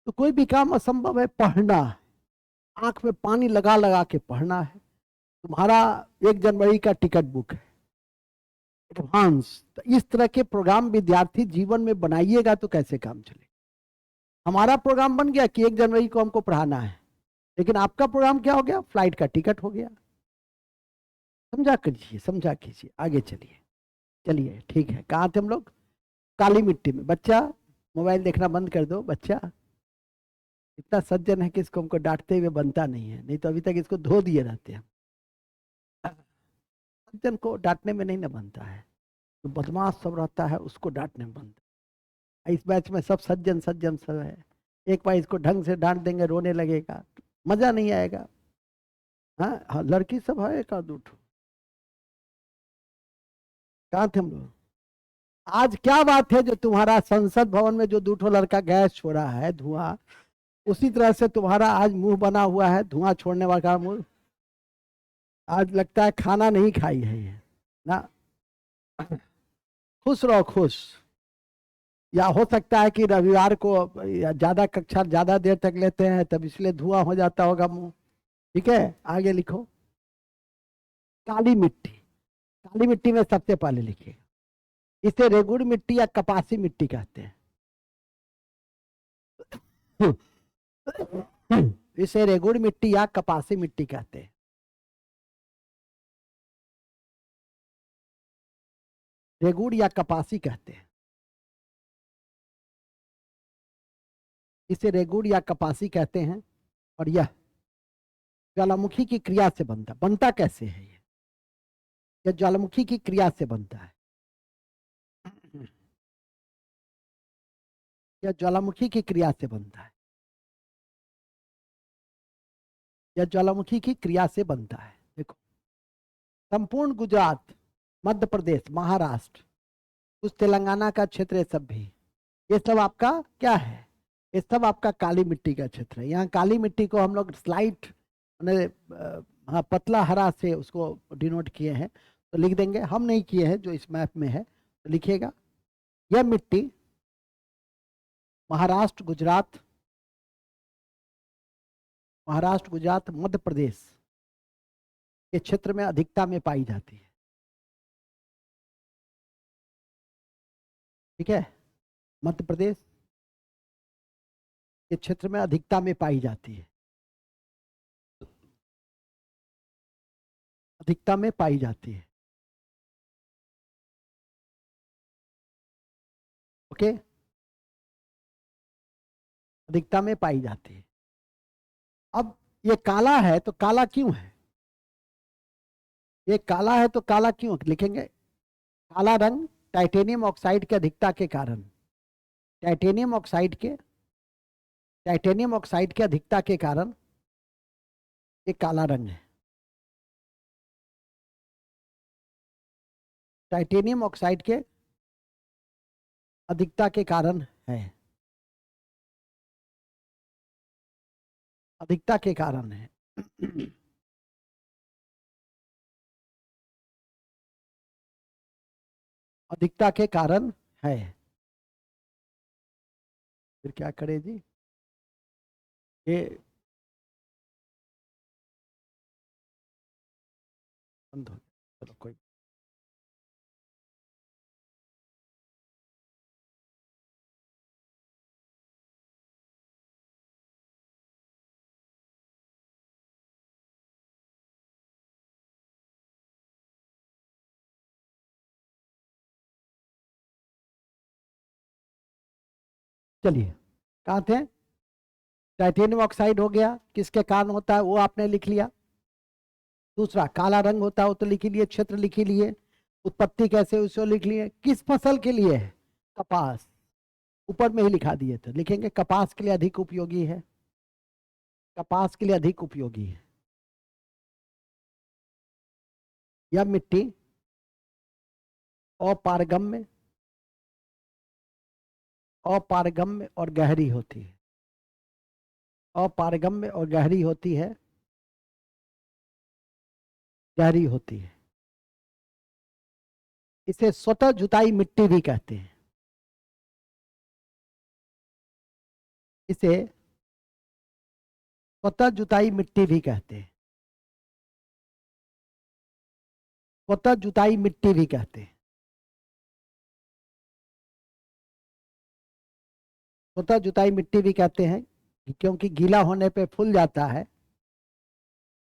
तो कोई भी काम असंभव है। पढ़ना है, आंख में पानी लगा लगा के पढ़ना है। तुम्हारा 1 जनवरी का टिकट बुक है एडवांस, तो इस तरह के प्रोग्राम विद्यार्थी जीवन में बनाइएगा तो कैसे काम चले। हमारा प्रोग्राम बन गया कि 1 जनवरी को हमको पढ़ाना है, लेकिन आपका प्रोग्राम क्या हो गया? फ्लाइट का टिकट हो गया। समझा कीजिए, समझा कीजिए, आगे चलिए। चलिए ठीक है, कहाँ थे हम लोग? काली मिट्टी में। बच्चा मोबाइल देखना बंद कर दो, बच्चा इतना सज्जन है कि इसको हमको डांटते हुए बनता नहीं है, नहीं तो अभी तक इसको धो दिए रहते हैं। सज्जन को डांटने में नहीं ना बनता है, जो बदमाश सब रहता है उसको डांटने में बनता है। इस बैच में सब सज्जन सज्जन सब है, एक बार इसको ढंग से डांट देंगे रोने लगेगा, मजा नहीं आएगा। हाँ हाँ, लड़की सब है एक आध उठो। कहाँ थे हम लोग? आज क्या बात है जो तुम्हारा संसद भवन में जो 2 लड़का गैस छोड़ा है धुआं, उसी तरह से तुम्हारा आज मुंह बना हुआ है धुआं छोड़ने वाला मुंह। आज लगता है खाना नहीं खाई है ये ना। खुश रहो, खुश। या हो सकता है कि रविवार को ज्यादा कक्षा ज्यादा देर तक लेते हैं तब इसलिए धुआं हो जाता होगा मुंह, ठीक है। आगे लिखो, काली मिट्टी। काली मिट्टी में सबसे पहले लिखिए, इसे रेगुड़ मिट्टी या कपासी मिट्टी कहते हैं। इसे रेगुड़ मिट्टी या कपासी मिट्टी कहते हैं। रेगुड़ या कपासी कहते हैं, इसे रेगुड़ या कपासी कहते हैं। और यह ज्वालामुखी की क्रिया से बनता, बनता कैसे है ये? यह ज्वालामुखी की क्रिया से बनता है। यह ज्वालामुखी की क्रिया से बनता है। यह ज्वालामुखी की क्रिया से बनता है। देखो, संपूर्ण गुजरात, मध्य प्रदेश, महाराष्ट्र, कुछ तेलंगाना का क्षेत्र, ये सब भी, ये सब आपका क्या है? ये सब आपका काली मिट्टी का क्षेत्र है। यहाँ काली मिट्टी को हम लोग स्लाइट हाँ पतला हरा से उसको डिनोट किए हैं। तो लिख देंगे, हम नहीं किए हैं, जो इस मैप में है तो लिखिएगा, यह मिट्टी महाराष्ट्र, गुजरात, मध्य प्रदेश के क्षेत्र में अधिकता में पाई जाती है। ठीक है, मध्य प्रदेश के क्षेत्र में अधिकता में पाई जाती है, अधिकता में पाई जाती है। ओके, अधिकता में पाई जाती है। अब ये काला है तो काला क्यों है? ये काला है तो काला क्यों लिखेंगे? काला रंग टाइटेनियम ऑक्साइड की अधिकता के कारण, टाइटेनियम ऑक्साइड के अधिकता के कारण ये काला रंग है। टाइटेनियम ऑक्साइड के अधिकता के कारण है, अधिकता के कारण है। अधिकता के कारण है। फिर क्या करे जी, ये बंद हो गया, चलो कोई। चलिए, कहाँ थे? टाइटेनियम ऑक्साइड हो गया, किसके कारण होता है वो आपने लिख लिया। दूसरा काला रंग होता है वो तो लिख लिए, क्षेत्र लिख लिए, उत्पत्ति कैसे उसे लिख लिए, किस फसल के लिए है? कपास, ऊपर में ही लिखा दिए थे, लिखेंगे कपास के लिए अधिक उपयोगी है, कपास के लिए अधिक उपयोगी है। यह मिट्टी अपारगम्य और गहरी होती है, अपारगम्य और गहरी होती है, गहरी होती है। इसे स्वतः जुताई मिट्टी भी कहते हैं, इसे स्वतः जुताई मिट्टी भी कहते हैं, स्वतः जुताई मिट्टी भी कहते हैं। स्वतः जुताई मिट्टी भी कहते हैं क्योंकि गीला होने पे फूल जाता है,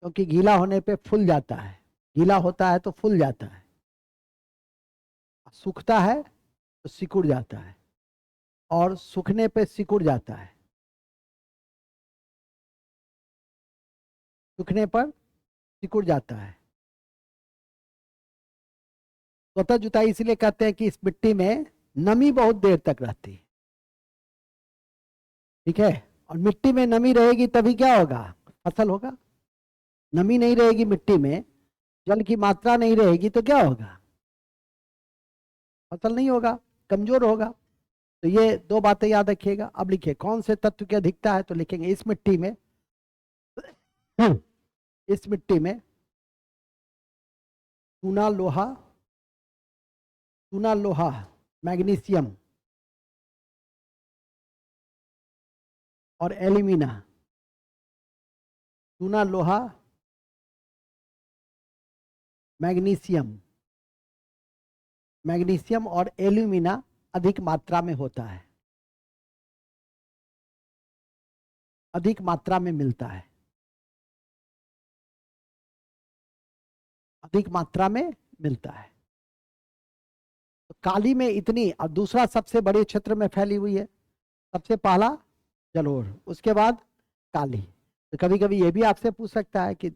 क्योंकि गीला होने पे फूल जाता है, गीला होता है तो फूल जाता है, सूखता है तो सिकुड़ जाता है, और सूखने पे सिकुड़ जाता है, सूखने पर सिकुड़ जाता है। स्वतः जुताई इसलिए कहते हैं कि इस मिट्टी में नमी बहुत देर तक रहती है। ठीक है, और मिट्टी में नमी रहेगी तभी क्या होगा? फसल होगा। नमी नहीं रहेगी मिट्टी में, जल की मात्रा नहीं रहेगी तो क्या होगा? फसल नहीं होगा, कमजोर होगा। तो ये दो बातें याद रखिएगा। अब लिखिए कौन से तत्व की अधिकता है, तो लिखेंगे इस मिट्टी में, इस मिट्टी में चूना लोहा, मैग्नीशियम और एल्यूमिना, चूना लोहा, मैग्नीशियम और एल्यूमिना अधिक मात्रा में होता है, अधिक मात्रा में मिलता है, अधिक मात्रा में मिलता है। तो काली में इतनी, और दूसरा सबसे बड़े क्षेत्र में फैली हुई है, सबसे पहला जलोढ़, उसके बाद काली। तो कभी कभी ये भी आपसे पूछ सकता है कि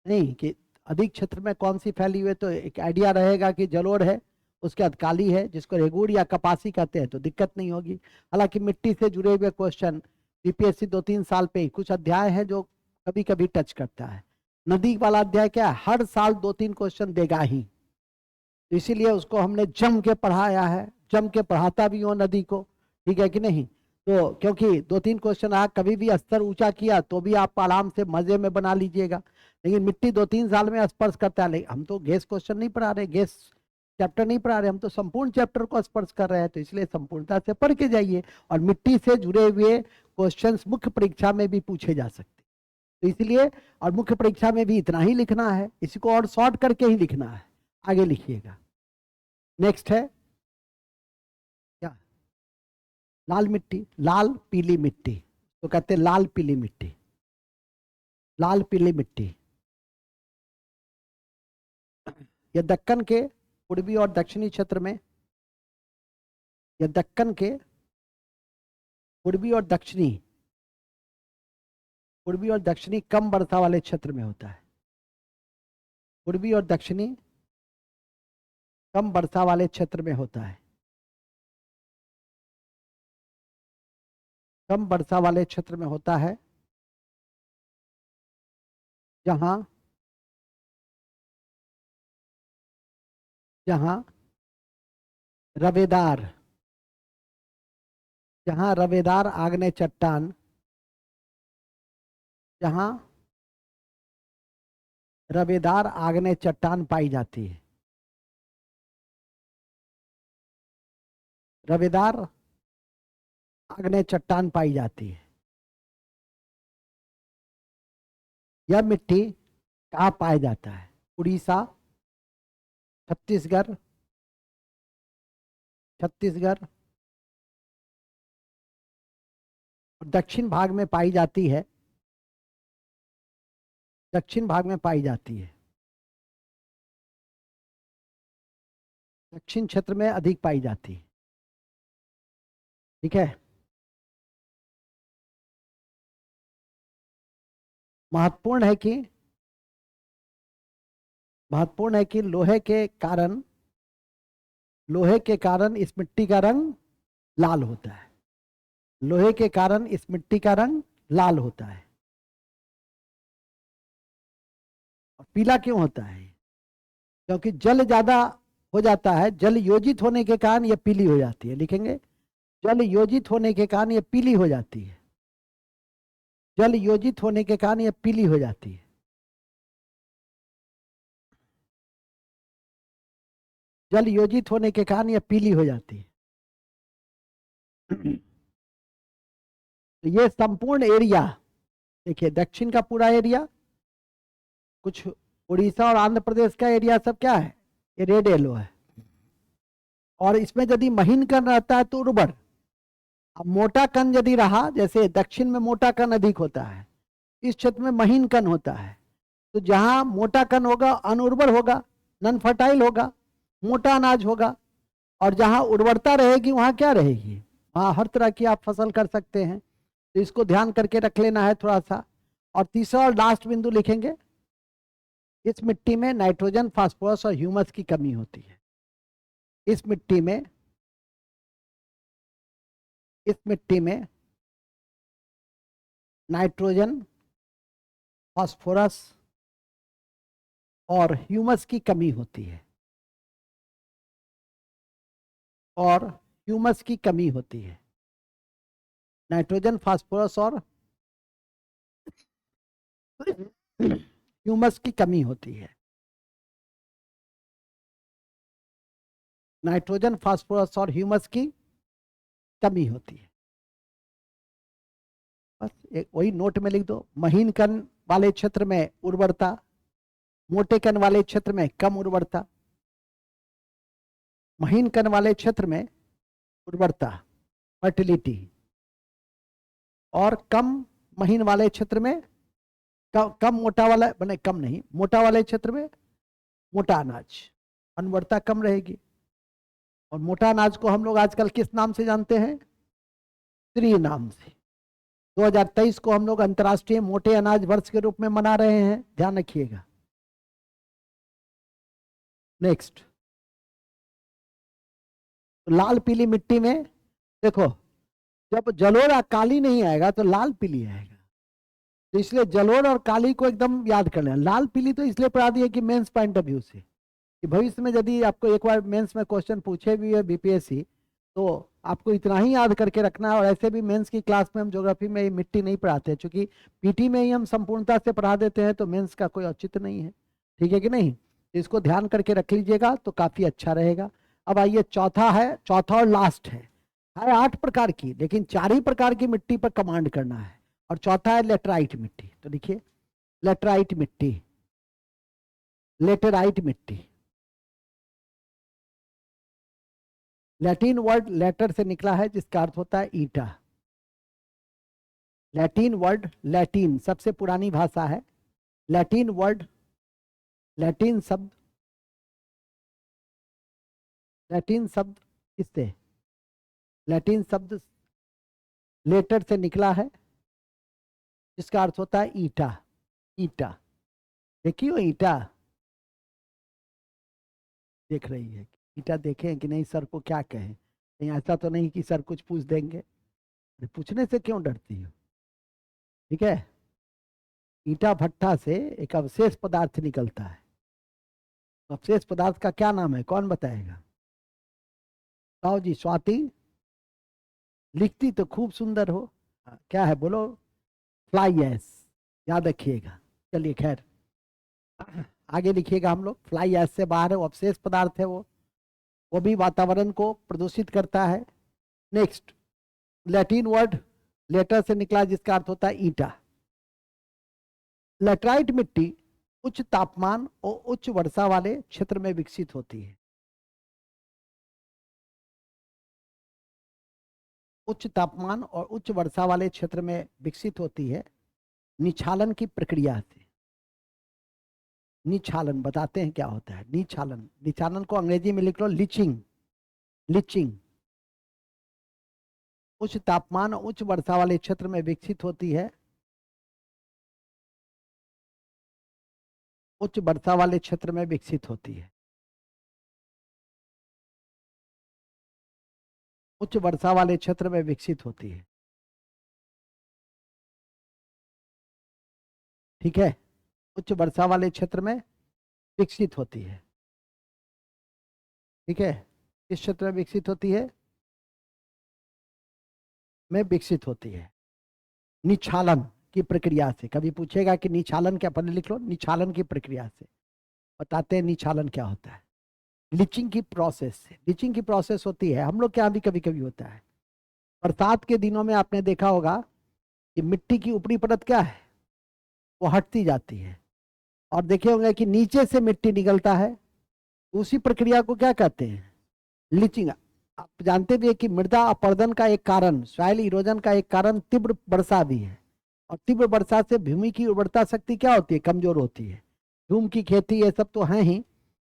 नहीं कि अधिक क्षेत्र में कौन सी फैली हुई है, तो एक आइडिया रहेगा कि जलोढ़ है, उसके बाद काली है जिसको रेगुड़ या कपासी कहते हैं, तो दिक्कत नहीं होगी। हालांकि मिट्टी से जुड़े हुए क्वेश्चन बीपीएससी 2-3 साल पे ही कुछ अध्याय है जो कभी कभी टच करता है। नदी वाला अध्याय क्या है, हर साल 2-3 क्वेश्चन देगा ही, तो इसीलिए उसको हमने जम के पढ़ाया है, जम के पढ़ाता भी हो नदी को। ठीक है कि नहीं? तो क्योंकि 2-3 क्वेश्चन आ, कभी भी स्तर ऊंचा किया तो भी आप आराम से मजे में बना लीजिएगा। लेकिन मिट्टी 2-3 साल में स्पर्श करता है। लेकिन हम तो गैस क्वेश्चन नहीं पढ़ा रहे, गैस चैप्टर नहीं पढ़ा रहे, हम तो संपूर्ण चैप्टर को स्पर्श कर रहे हैं, तो इसलिए संपूर्णता से पढ़ के जाइए। और मिट्टी से जुड़े हुए क्वेश्चंस मुख्य परीक्षा में भी पूछे जा सकते, तो इसलिए और मुख्य परीक्षा में भी इतना ही लिखना है, इसी को और शॉर्ट करके ही लिखना है। आगे लिखिएगा। नेक्स्ट है क्या, लाल मिट्टी, लाल पीली मिट्टी, तो कहते हैं लाल पीली मिट्टी, लाल पीली मिट्टी। यह दक्कन के पूर्वी और दक्षिणी क्षेत्र में, यह दक्कन के पूर्वी और दक्षिणी कम वर्षा वाले क्षेत्र में होता है। पूर्वी और दक्षिणी कम वर्षा वाले क्षेत्र में होता है, कम वर्षा वाले क्षेत्र में होता है, जहां रवेदार, आग्नेय चट्टान, जहां रवेदार आग्नेय चट्टान पाई जाती है, रवेदार आग्नेय चट्टान पाई जाती है। यह मिट्टी कहाँ पाया जाता है? उड़ीसा, छत्तीसगढ़ और दक्षिण भाग में पाई जाती है, दक्षिण क्षेत्र में अधिक पाई जाती है। ठीक है, महत्वपूर्ण है कि लोहे के कारण इस मिट्टी का रंग लाल होता है, लोहे के कारण इस मिट्टी का रंग लाल होता है। पीला क्यों होता है? क्योंकि जल ज्यादा हो जाता है, जल योजित होने के कारण यह पीली हो जाती है। लिखेंगे, जल योजित होने के कारण यह पीली हो जाती है, जल योजित होने के कारण यह पीली हो जाती है। जल योजित होने के कारण यह पीली हो जाती है। तो ये संपूर्ण एरिया देखिए, दक्षिण का पूरा एरिया, कुछ उड़ीसा और आंध्र प्रदेश का एरिया, सब क्या है? ये रेड येलो है। और इसमें यदि महीन कण रहता है तो उर्वर, अब मोटा कण यदि रहा, जैसे दक्षिण में मोटा कण अधिक होता है, इस क्षेत्र में महीन कण होता है, तो जहां मोटा कण होगा अनुर्वर होगा, नॉन फर्टाइल होगा, मोटा अनाज होगा। और जहां उर्वरता रहेगी वहां क्या रहेगी? वहां हर तरह की आप फसल कर सकते हैं। तो इसको ध्यान करके रख लेना है थोड़ा सा। और तीसरा और लास्ट बिंदु लिखेंगे, इस मिट्टी में नाइट्रोजन, फास्फोरस और ह्यूमस की कमी होती है। इस मिट्टी में नाइट्रोजन, फास्फोरस और ह्यूमस की कमी होती है, नाइट्रोजन, फास्फोरस और ह्यूमस की कमी होती है। नाइट्रोजन, फास्फोरस और ह्यूमस की कमी होती है। बस एक वही नोट में लिख दो, महीन कण वाले क्षेत्र में उर्वरता, मोटे कण वाले क्षेत्र में कम उर्वरता। महीन कण वाले क्षेत्र में उर्वरता, फर्टिलिटी, और कम महीन वाले क्षेत्र में कम मोटा वाला, बने कम नहीं, मोटा वाले क्षेत्र में मोटा अनाज, उर्वरता कम रहेगी। और मोटा अनाज को हम लोग आजकल किस नाम से जानते हैं? त्रि नाम से। 2023 को हम लोग अंतर्राष्ट्रीय मोटे अनाज वर्ष के रूप में मना रहे हैं, ध्यान रखिएगा। नेक्स्ट, लाल पीली मिट्टी में देखो, जब जलोढ़ और काली नहीं आएगा तो लाल पीली आएगा, तो इसलिए जलोढ़ और काली को एकदम याद कर लेना। लाल पीली तो इसलिए पढ़ा दिया कि मेंस पॉइंट ऑफ व्यू से, कि भविष्य में यदि आपको एक बार मेंस में क्वेश्चन पूछे भी है बीपीएससी, तो आपको इतना ही याद करके रखना है। और ऐसे भी मेंस की क्लास में हम ज्योग्राफी में ये मिट्टी नहीं पढ़ाते हैं, क्योंकि पीटी में ही हम संपूर्णता से पढ़ा देते हैं, तो मेंस का कोई औचित्य नहीं है। ठीक है कि नहीं? इसको ध्यान करके रख लीजिएगा तो काफी अच्छा रहेगा। अब आइए, चौथा है, चौथा और लास्ट है 8 प्रकार की, लेकिन 4 ही प्रकार की मिट्टी पर कमांड करना है। और चौथा है लेटराइट मिट्टी। तो देखिए, लेटराइट मिट्टी, लेटेराइट मिट्टी। लैटिन वर्ड लेटर से निकला है, जिसका अर्थ होता है ईटा। लैटिन वर्ड, लैटिन सबसे पुरानी भाषा है। लैटिन वर्ड, लैटिन शब्द, लैटिन शब्द किससे, लैटिन शब्द लेटर से निकला है, जिसका अर्थ होता है ईटा। ईटा, देखियो ईटा, देख रही है? ईटा देखें कि नहीं? सर को क्या कहें? कहीं ऐसा तो नहीं कि सर कुछ पूछ देंगे? अरे पूछने से क्यों डरती हो? ठीक है, ईटा भट्टा से एक अवशेष पदार्थ निकलता है। अवशेष पदार्थ का क्या नाम है, कौन बताएगा? आओ जी, स्वाति। लिखती तो खूब सुंदर हो। क्या है बोलो? फ्लाई एश, याद रखिएगा। चलिए खैर, आगे लिखिएगा हम लोग। फ्लाई एश से बाहर है, वो अवशेष पदार्थ है, वो भी वातावरण को प्रदूषित करता है। नेक्स्ट, लैटिन वर्ड लेटर से निकला, जिसका अर्थ होता है ईटा। लेटराइट मिट्टी उच्च तापमान और उच्च वर्षा वाले क्षेत्र में विकसित होती है। उच्च तापमान और उच्च वर्षा वाले क्षेत्र में विकसित होती है निछालन की प्रक्रिया से। निछालन बताते हैं क्या होता है? निछालन, निछालन को अंग्रेजी में लिख लो लीचिंग। लीचिंग उच्च तापमान और उच्च वर्षा वाले क्षेत्र में विकसित होती है, उच्च वर्षा वाले क्षेत्र में विकसित होती है। उच्च वर्षा वाले क्षेत्र में विकसित होती है। ठीक है, उच्च वर्षा वाले क्षेत्र में विकसित होती है। ठीक है, किस क्षेत्र में विकसित होती है? में विकसित होती है निछालन की प्रक्रिया से। कभी पूछेगा कि निछालन क्या, पहले लिख लो निछालन की प्रक्रिया से। बताते हैं निछालन क्या होता है। लीचिंग की प्रोसेस से, लीचिंग की प्रोसेस होती है, हम लोग के यहाँ भी कभी कभी होता है। बरसात के दिनों में आपने देखा होगा कि मिट्टी की ऊपरी परत क्या है, वो हटती जाती है, और देखे होंगे कि नीचे से मिट्टी निकलता है। उसी प्रक्रिया को क्या कहते हैं? लीचिंग। आप जानते भी है कि मृदा अपरदन का एक कारण, सॉइल इरोजन का एक कारण तीव्र वर्षा भी है। और तीव्र वर्षा से भूमि की उर्वरता शक्ति क्या होती है? कमजोर होती है। धूम की खेती ये सब तो है ही,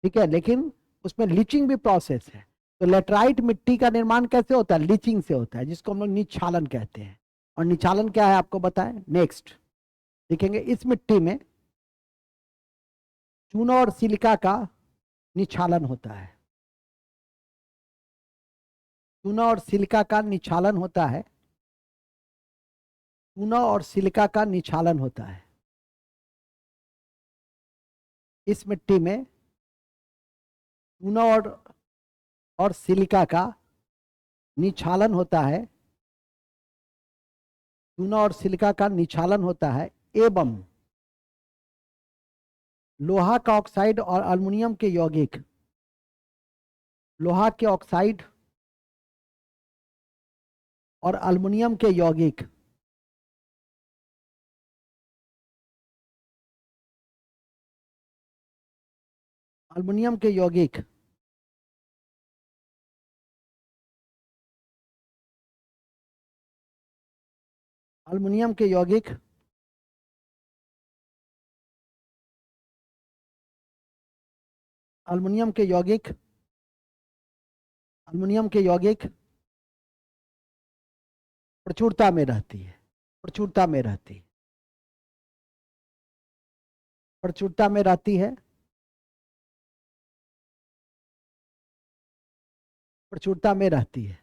ठीक है, लेकिन उसमें लीचिंग भी प्रोसेस है। तो लेटराइट मिट्टी का निर्माण कैसे होता है? लीचिंग से होता है, जिसको हम लोग निछालन कहते हैं। और निछालन क्या है आपको बताएं। नेक्स्ट देखेंगे, इस मिट्टी में चूना और सिलिका का निछालन होता है। चूना और सिलिका का निछालन होता है। चूना और सिलिका का निछालन होता है। इस मिट्टी में चूना और सिलिका का निछालन होता है। चूना और सिलिका का निछालन होता है, एवं लोहा का ऑक्साइड और अल्युमिनियम के यौगिक, लोहा के ऑक्साइड और अल्युमिनियम के यौगिक अल्युमिनियम के यौगिक अल्युमिनियम के यौगिक अल्युमिनियम के यौगिक अल्युमिनियम के यौगिक प्रचुरता में रहती है। प्रचुरता में रहती है। प्रचुरता में रहती है। प्रचुरता में रहती है।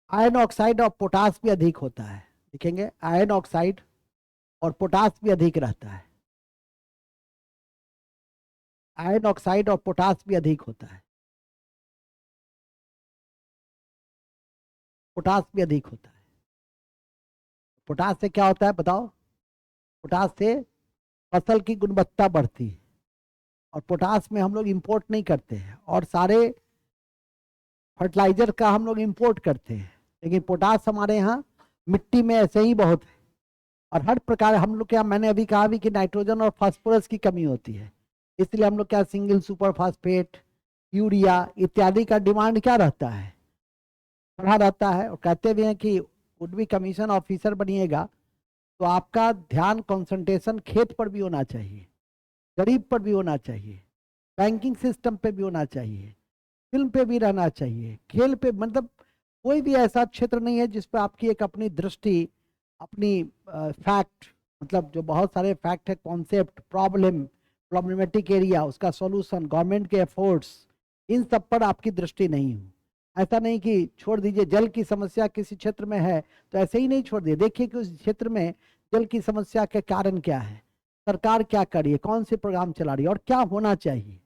आयरन ऑक्साइड और पोटास भी अधिक होता है। देखेंगे आयरन ऑक्साइड और पोटास भी अधिक रहता है। आयरन ऑक्साइड और पोटास भी अधिक होता है। पोटास भी अधिक होता है। पोटास से क्या होता है बताओ? पोटास से फसल की गुणवत्ता बढ़ती है, और पोटास में हम लोग इंपोर्ट नहीं करते हैं, और सारे फर्टिलाइजर का हम लोग इंपोर्ट करते हैं, लेकिन पोटास हमारे यहाँ मिट्टी में ऐसे ही बहुत है। और हर प्रकार हम लोग क्या, मैंने अभी कहा भी कि नाइट्रोजन और फास्फोरस की कमी होती है, इसलिए हम लोग क्या सिंगल सुपर फास्फेट, यूरिया इत्यादि का डिमांड क्या रहता है, बढ़ा रहता है। और कहते भी हैं कि वुड बी कमीशन ऑफिसर बनिएगा तो आपका ध्यान कंसंट्रेशन खेत पर भी होना चाहिए, गरीब पर भी होना चाहिए, बैंकिंग सिस्टम पे भी होना चाहिए, फिल्म पे भी रहना चाहिए, खेल पे, मतलब कोई भी ऐसा क्षेत्र नहीं है जिस पर आपकी एक अपनी दृष्टि, अपनी फैक्ट, मतलब जो बहुत सारे फैक्ट है, कॉन्सेप्ट, प्रॉब्लमेटिक एरिया, उसका सॉल्यूशन, गवर्नमेंट के एफर्ट्स, इन सब पर आपकी दृष्टि नहीं हो। ऐसा नहीं कि छोड़ दीजिए, जल की समस्या किसी क्षेत्र में है तो ऐसे ही नहीं छोड़ दिए, देखिए कि उस क्षेत्र में जल की समस्या के कारण क्या है, सरकार क्या कर रही है, कौन से प्रोग्राम चला रही है, और क्या होना चाहिए,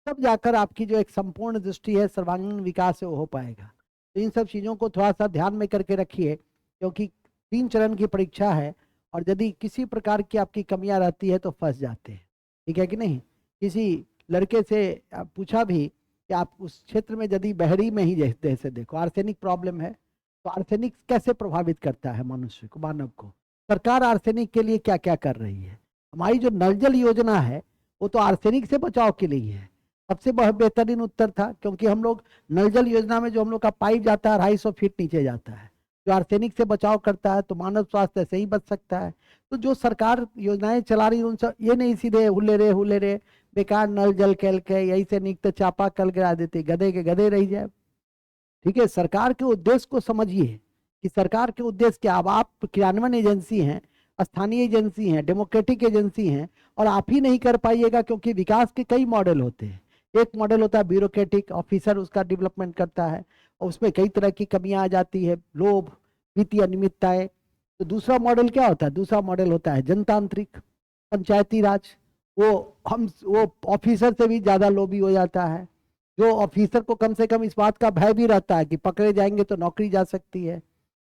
तब जाकर आपकी जो एक संपूर्ण दृष्टि है, सर्वांगीण विकास है, वो हो पाएगा। तो इन सब चीज़ों को थोड़ा सा ध्यान में करके रखिए, क्योंकि 3 चरण की परीक्षा है, और यदि किसी प्रकार की आपकी कमियां रहती है तो फंस जाते हैं, ठीक है कि नहीं। किसी लड़के से पूछा भी कि आप उस क्षेत्र में यदि बहरी में ही जैसे देखो आर्सेनिक प्रॉब्लम है, तो आर्सेनिक कैसे प्रभावित करता है मनुष्य को, मानव को, सरकार आर्सेनिक के लिए क्या क्या कर रही है। हमारी जो नल जल योजना है वो तो आर्सेनिक से बचाव के लिए है, सबसे बेहतरीन उत्तर था, क्योंकि हम लोग नल जल योजना में जो हम लोग का पाइप जाता है 250 फीट नीचे जाता है, जो आर्सेनिक से बचाव करता है, तो मानव स्वास्थ्य ऐसे ही बच सकता है। तो जो सरकार योजनाएं चला रही है उन सब, ये नहीं सीधे हुले रे बेकार नल जल कैल के यही से निकट चापा कल गिरा देते, गधे के गधे रह जाए। ठीक है, सरकार के उद्देश्य को समझिए कि सरकार के उद्देश्य क्या। अब आप क्रियान्वयन एजेंसी हैं, स्थानीय एजेंसी हैं, डेमोक्रेटिक एजेंसी हैं, और आप ही नहीं कर पाइएगा, क्योंकि विकास के कई मॉडल होते हैं। एक मॉडल होता है ब्यूरोक्रेटिक, ऑफिसर उसका डेवलपमेंट करता है, और उसमें कई तरह की कमियां आ जाती है, लोभ, वित्तीय अनियमितताएं। तो दूसरा मॉडल क्या होता है? दूसरा मॉडल होता है जनतांत्रिक, पंचायती राज। वो ऑफिसर से भी ज्यादा लोभी हो जाता है, जो ऑफिसर को कम से कम इस बात का भय भी रहता है कि पकड़े जाएंगे तो नौकरी जा सकती है,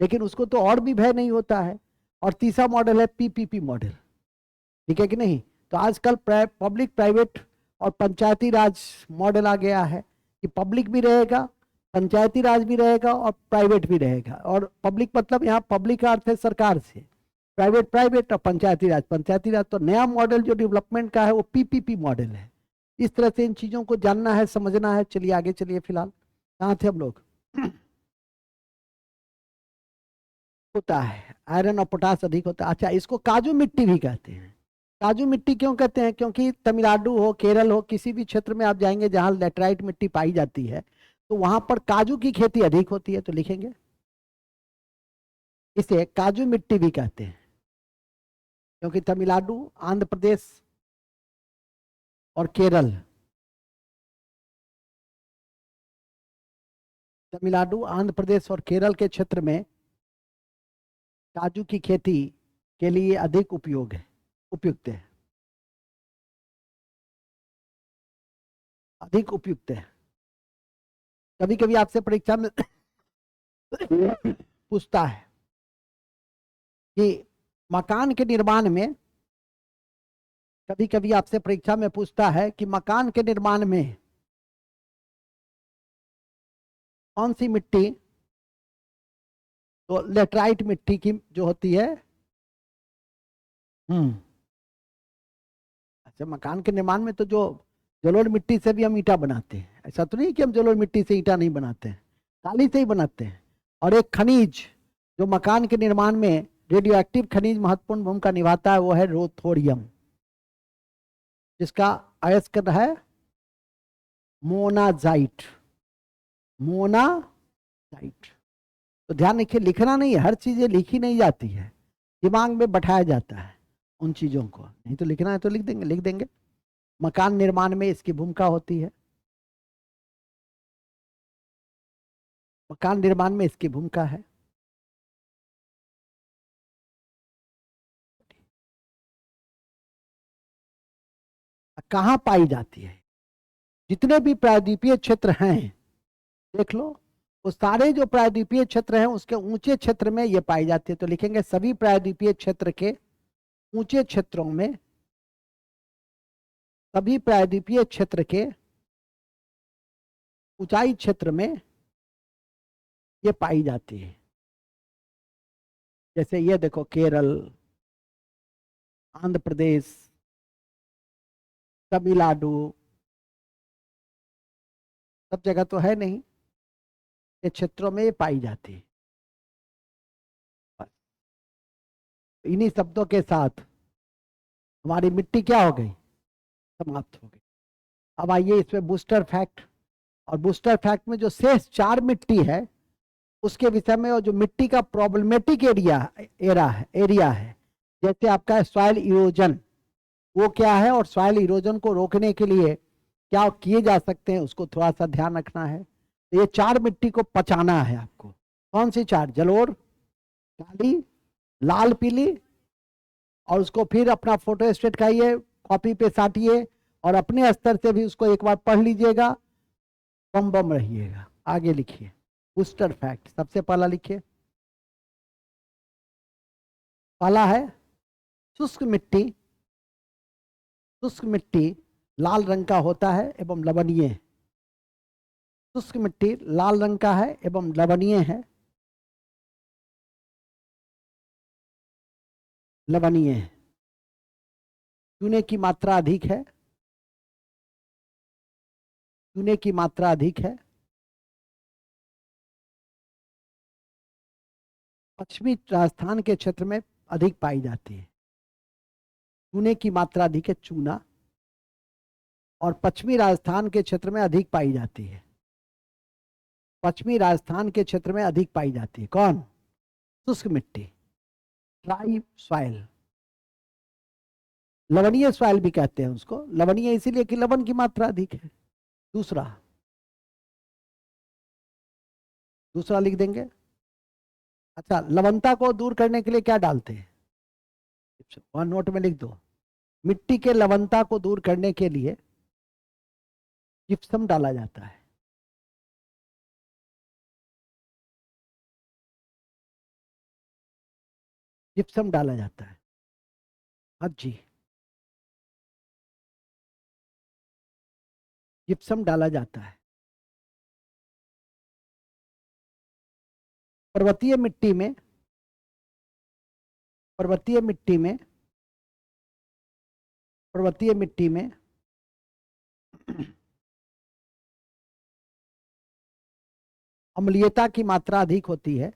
लेकिन उसको तो और भी भय नहीं होता है। और तीसरा मॉडल है पीपीपी मॉडल, ठीक है कि नहीं। तो आजकल पब्लिक प्राइवेट और पंचायती राज मॉडल आ गया है कि पब्लिक भी रहेगा, पंचायती राज भी रहेगा, और प्राइवेट भी रहेगा। और पब्लिक मतलब यहाँ पब्लिक का अर्थ है सरकार से, प्राइवेट प्राइवेट, और पंचायती राज पंचायती राज। तो नया मॉडल जो डेवलपमेंट का है वो पीपीपी मॉडल है। इस तरह से इन चीजों को जानना है, समझना है। चलिए आगे चलिए, फिलहाल कहाँ थे हम लोग? होता है आयरन और पोटास अधिक होता है। अच्छा, इसको काजू मिट्टी भी कहते हैं। काजू मिट्टी क्यों कहते हैं? क्योंकि तमिलनाडु हो, केरल हो, किसी भी क्षेत्र में आप जाएंगे जहां लेटराइट मिट्टी पाई जाती है, तो वहां पर काजू की खेती अधिक होती है, तो लिखेंगे इसे काजू मिट्टी भी कहते हैं। क्योंकि तमिलनाडु, आंध्र प्रदेश और केरल, तमिलनाडु, आंध्र प्रदेश और केरल के क्षेत्र में काजू की खेती के लिए अधिक उपयुक्त है, अधिक उपयुक्त है। कभी कभी आपसे परीक्षा में पूछता है कि मकान के निर्माण में, कभी कभी आपसे परीक्षा में पूछता है कि मकान के निर्माण में कौन सी मिट्टी, तो लेटराइट मिट्टी की जो होती है। हम्म अच्छा, मकान के निर्माण में तो जो जलोढ़ मिट्टी से भी हम ईंटा बनाते हैं, ऐसा तो नहीं कि हम जलोढ़ मिट्टी से ईंटा नहीं बनाते हैं, काली से ही बनाते हैं। और एक खनिज जो मकान के निर्माण में रेडियो एक्टिव खनिज महत्वपूर्ण भूमिका निभाता है, वो है रोथोरियम, जिसका अयस्क है मोनाजाइट। मोनाजाइट। तो ध्यान रखिए, लिखना नहीं है, हर चीज ये लिखी नहीं जाती है, दिमाग में बैठाया जाता है उन चीजों को। नहीं तो लिखना है तो लिख देंगे। मकान निर्माण में इसकी भूमिका होती है, मकान निर्माण में इसकी भूमिका है। कहाँ पाई जाती है? जितने भी प्रायद्वीपीय क्षेत्र हैं देख लो, वो सारे जो प्रायद्वीपीय क्षेत्र हैं उसके ऊंचे क्षेत्र में ये पाई जाती है। तो लिखेंगे सभी प्रायद्वीपीय क्षेत्र के ऊंचे क्षेत्रों में, सभी प्रायद्वीपीय क्षेत्र के ऊंचाई क्षेत्र में ये पाई जाती है। जैसे ये देखो, केरल, आंध्र प्रदेश, तमिलनाडु, सब जगह तो है नहीं, ये क्षेत्रों में ये पाई जाती है। इन्हीं शब्दों के साथ हमारी मिट्टी क्या हो गई, समाप्त हो गई। अब आइए इसमें बूस्टर फैक्ट, और बूस्टर फैक्ट में जो शेष 4 मिट्टी है उसके विषय में, और जो मिट्टी का प्रॉब्लमेटिक एरिया है, जैसे आपका सॉइल इरोजन, वो क्या है, और सॉइल इरोजन को रोकने के लिए क्या किए जा सकते हैं, उसको थोड़ा सा ध्यान रखना है। तो ये 4 मिट्टी को पचाना है आपको। कौन सी 4? जलोढ़, काली, लाल, पीली, और उसको फिर अपना फोटो स्टेट खाइए, कॉपी पे साटिए, और अपने स्तर से भी उसको एक बार पढ़ लीजिएगा, बम बम रहिएगा। आगे लिखिए बूस्टर फैक्ट। सबसे पहला लिखिए, पहला है शुष्क मिट्टी। शुष्क मिट्टी लाल रंग का होता है एवं लवणीय। शुष्क मिट्टी लाल रंग का है एवं लवणीय है। लवणीय है, चूने की मात्रा अधिक है। चूने की मात्रा अधिक है। पश्चिमी राजस्थान के क्षेत्र में अधिक पाई जाती है। चूने की मात्रा अधिक है, चूना, और पश्चिमी राजस्थान के क्षेत्र में अधिक पाई जाती है। पश्चिमी राजस्थान के क्षेत्र में अधिक पाई जाती है। कौन? शुष्क मिट्टी, ड्राई सॉइल। लवणीय सॉइल भी कहते हैं उसको, लवणीय इसीलिए कि लवण की मात्रा अधिक है। दूसरा, दूसरा लिख देंगे। अच्छा, लवणता को दूर करने के लिए क्या डालते हैं? वहां नोट में लिख दो, मिट्टी के लवणता को दूर करने के लिए जिप्सम डाला जाता है। जिप्सम डाला जाता है। हाँ जी, जिप्सम डाला जाता है। पर्वतीय मिट्टी में, पर्वतीय मिट्टी में, पर्वतीय मिट्टी में अम्लीयता की मात्रा अधिक होती है।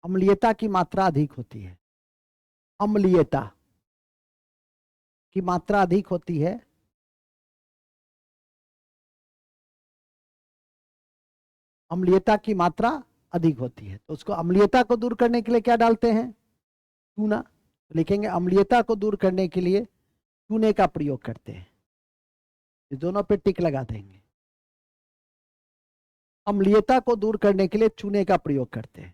अम्लीयता की मात्रा अधिक होती है। अम्लीयता की मात्रा अधिक होती है। अम्लीयता की मात्रा अधिक होती है, तो उसको अम्लीयता को दूर करने के लिए क्या डालते हैं? चूना। लिखेंगे अम्लीयता को दूर करने के लिए चूने का प्रयोग करते हैं। ये दोनों पे टिक लगा देंगे। अम्लीयता को दूर करने के लिए चूने का प्रयोग करते हैं।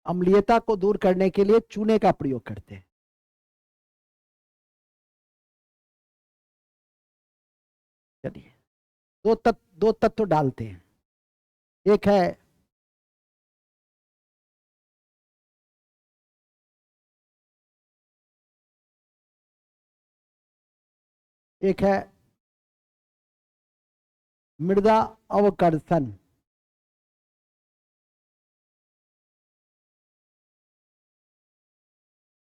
अम्लीयता को दूर करने के लिए चूने का प्रयोग करते हैं। चलिए, दो तत्व डालते हैं। एक है एक है मृदा अवकर्षण।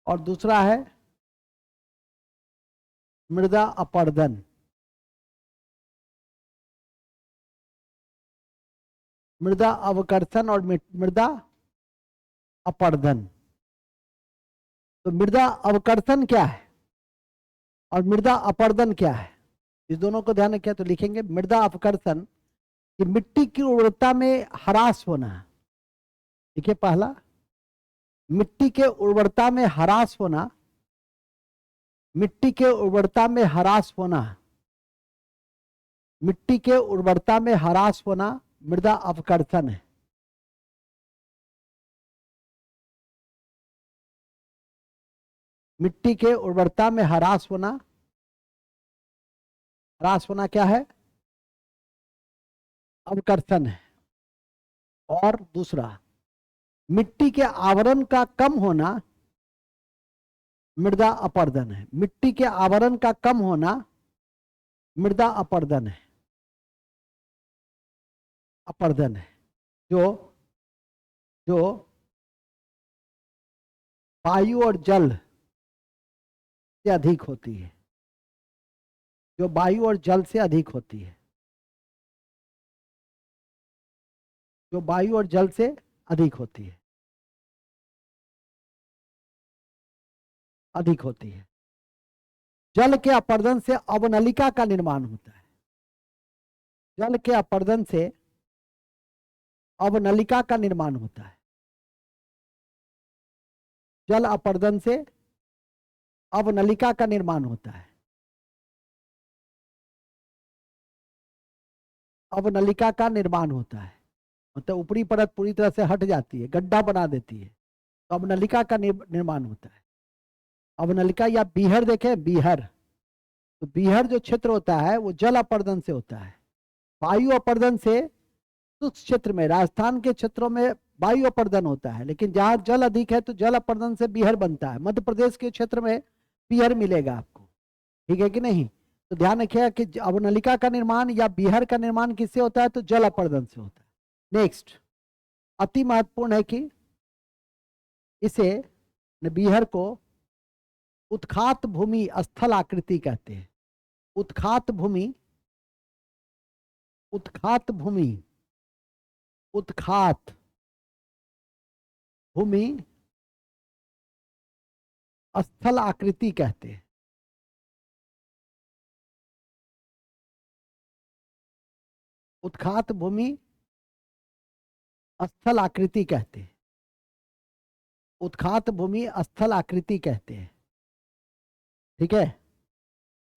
और दूसरा है मृदा अपरदन। मृदा अवकर्षण और मृदा अपरदन। तो मृदा अवकर्षण क्या है और मृदा अपरदन क्या है, इस दोनों को ध्यान रखिए। तो लिखेंगे मृदा अपकर्षण कि मिट्टी की उर्वरता में ह्रास होना। देखिए, पहला मिट्टी के उर्वरता में ह्रास होना। मिट्टी के उर्वरता में ह्रास होना। मिट्टी के उर्वरता में ह्रास होना मृदा अपकर्षण है। मिट्टी के उर्वरता में ह्रास होना ह्रास होना क्या है? अवकर्षण है। और दूसरा, मिट्टी के आवरण का कम होना मृदा अपरदन है। मिट्टी के आवरण का कम होना मृदा अपरदन है। अपरदन है जो जो वायु और जल से अधिक होती है। जो वायु और जल से अधिक होती है। जो वायु और जल से अधिक होती है। अधिक होती है। जल के अपरदन से अवनलिका का निर्माण होता है। जल के अपरदन से अवनलिका का निर्माण होता है। जल अपरदन से अवनलिका का निर्माण होता है। अवनलिका का निर्माण होता है, मतलब ऊपरी परत पूरी तरह से हट जाती है, गड्ढा बना देती है, तो अवनलिका का निर्माण होता है। अवनलिका या बीहर देखे, बीहर, तो बीहर जो क्षेत्र होता है वो जल अपर्दन से होता है। वायु अपर्दन से शुष्क क्षेत्र में, राजस्थान के क्षेत्रों में वायु अपर्दन होता है, लेकिन जहां जल अधिक है तो जल अपर्दन से बीहर बनता है। मध्य प्रदेश के क्षेत्र में बीहर मिलेगा आपको, ठीक है कि नहीं? तो ध्यान रखिएगा कि अवनलिका का निर्माण या बीहर का निर्माण किससे होता है? तो जल अपर्दन से होता है। नेक्स्ट, अति महत्वपूर्ण है कि इसे, बीहर को उत्खात भूमि स्थल आकृति कहते हैं। उत्खात भूमि, उत्खात भूमि, उत्खात भूमि स्थल आकृति कहते हैं। उत्खात भूमि स्थल आकृति कहते हैं। उत्खात भूमि स्थल आकृति कहते हैं, ठीक है?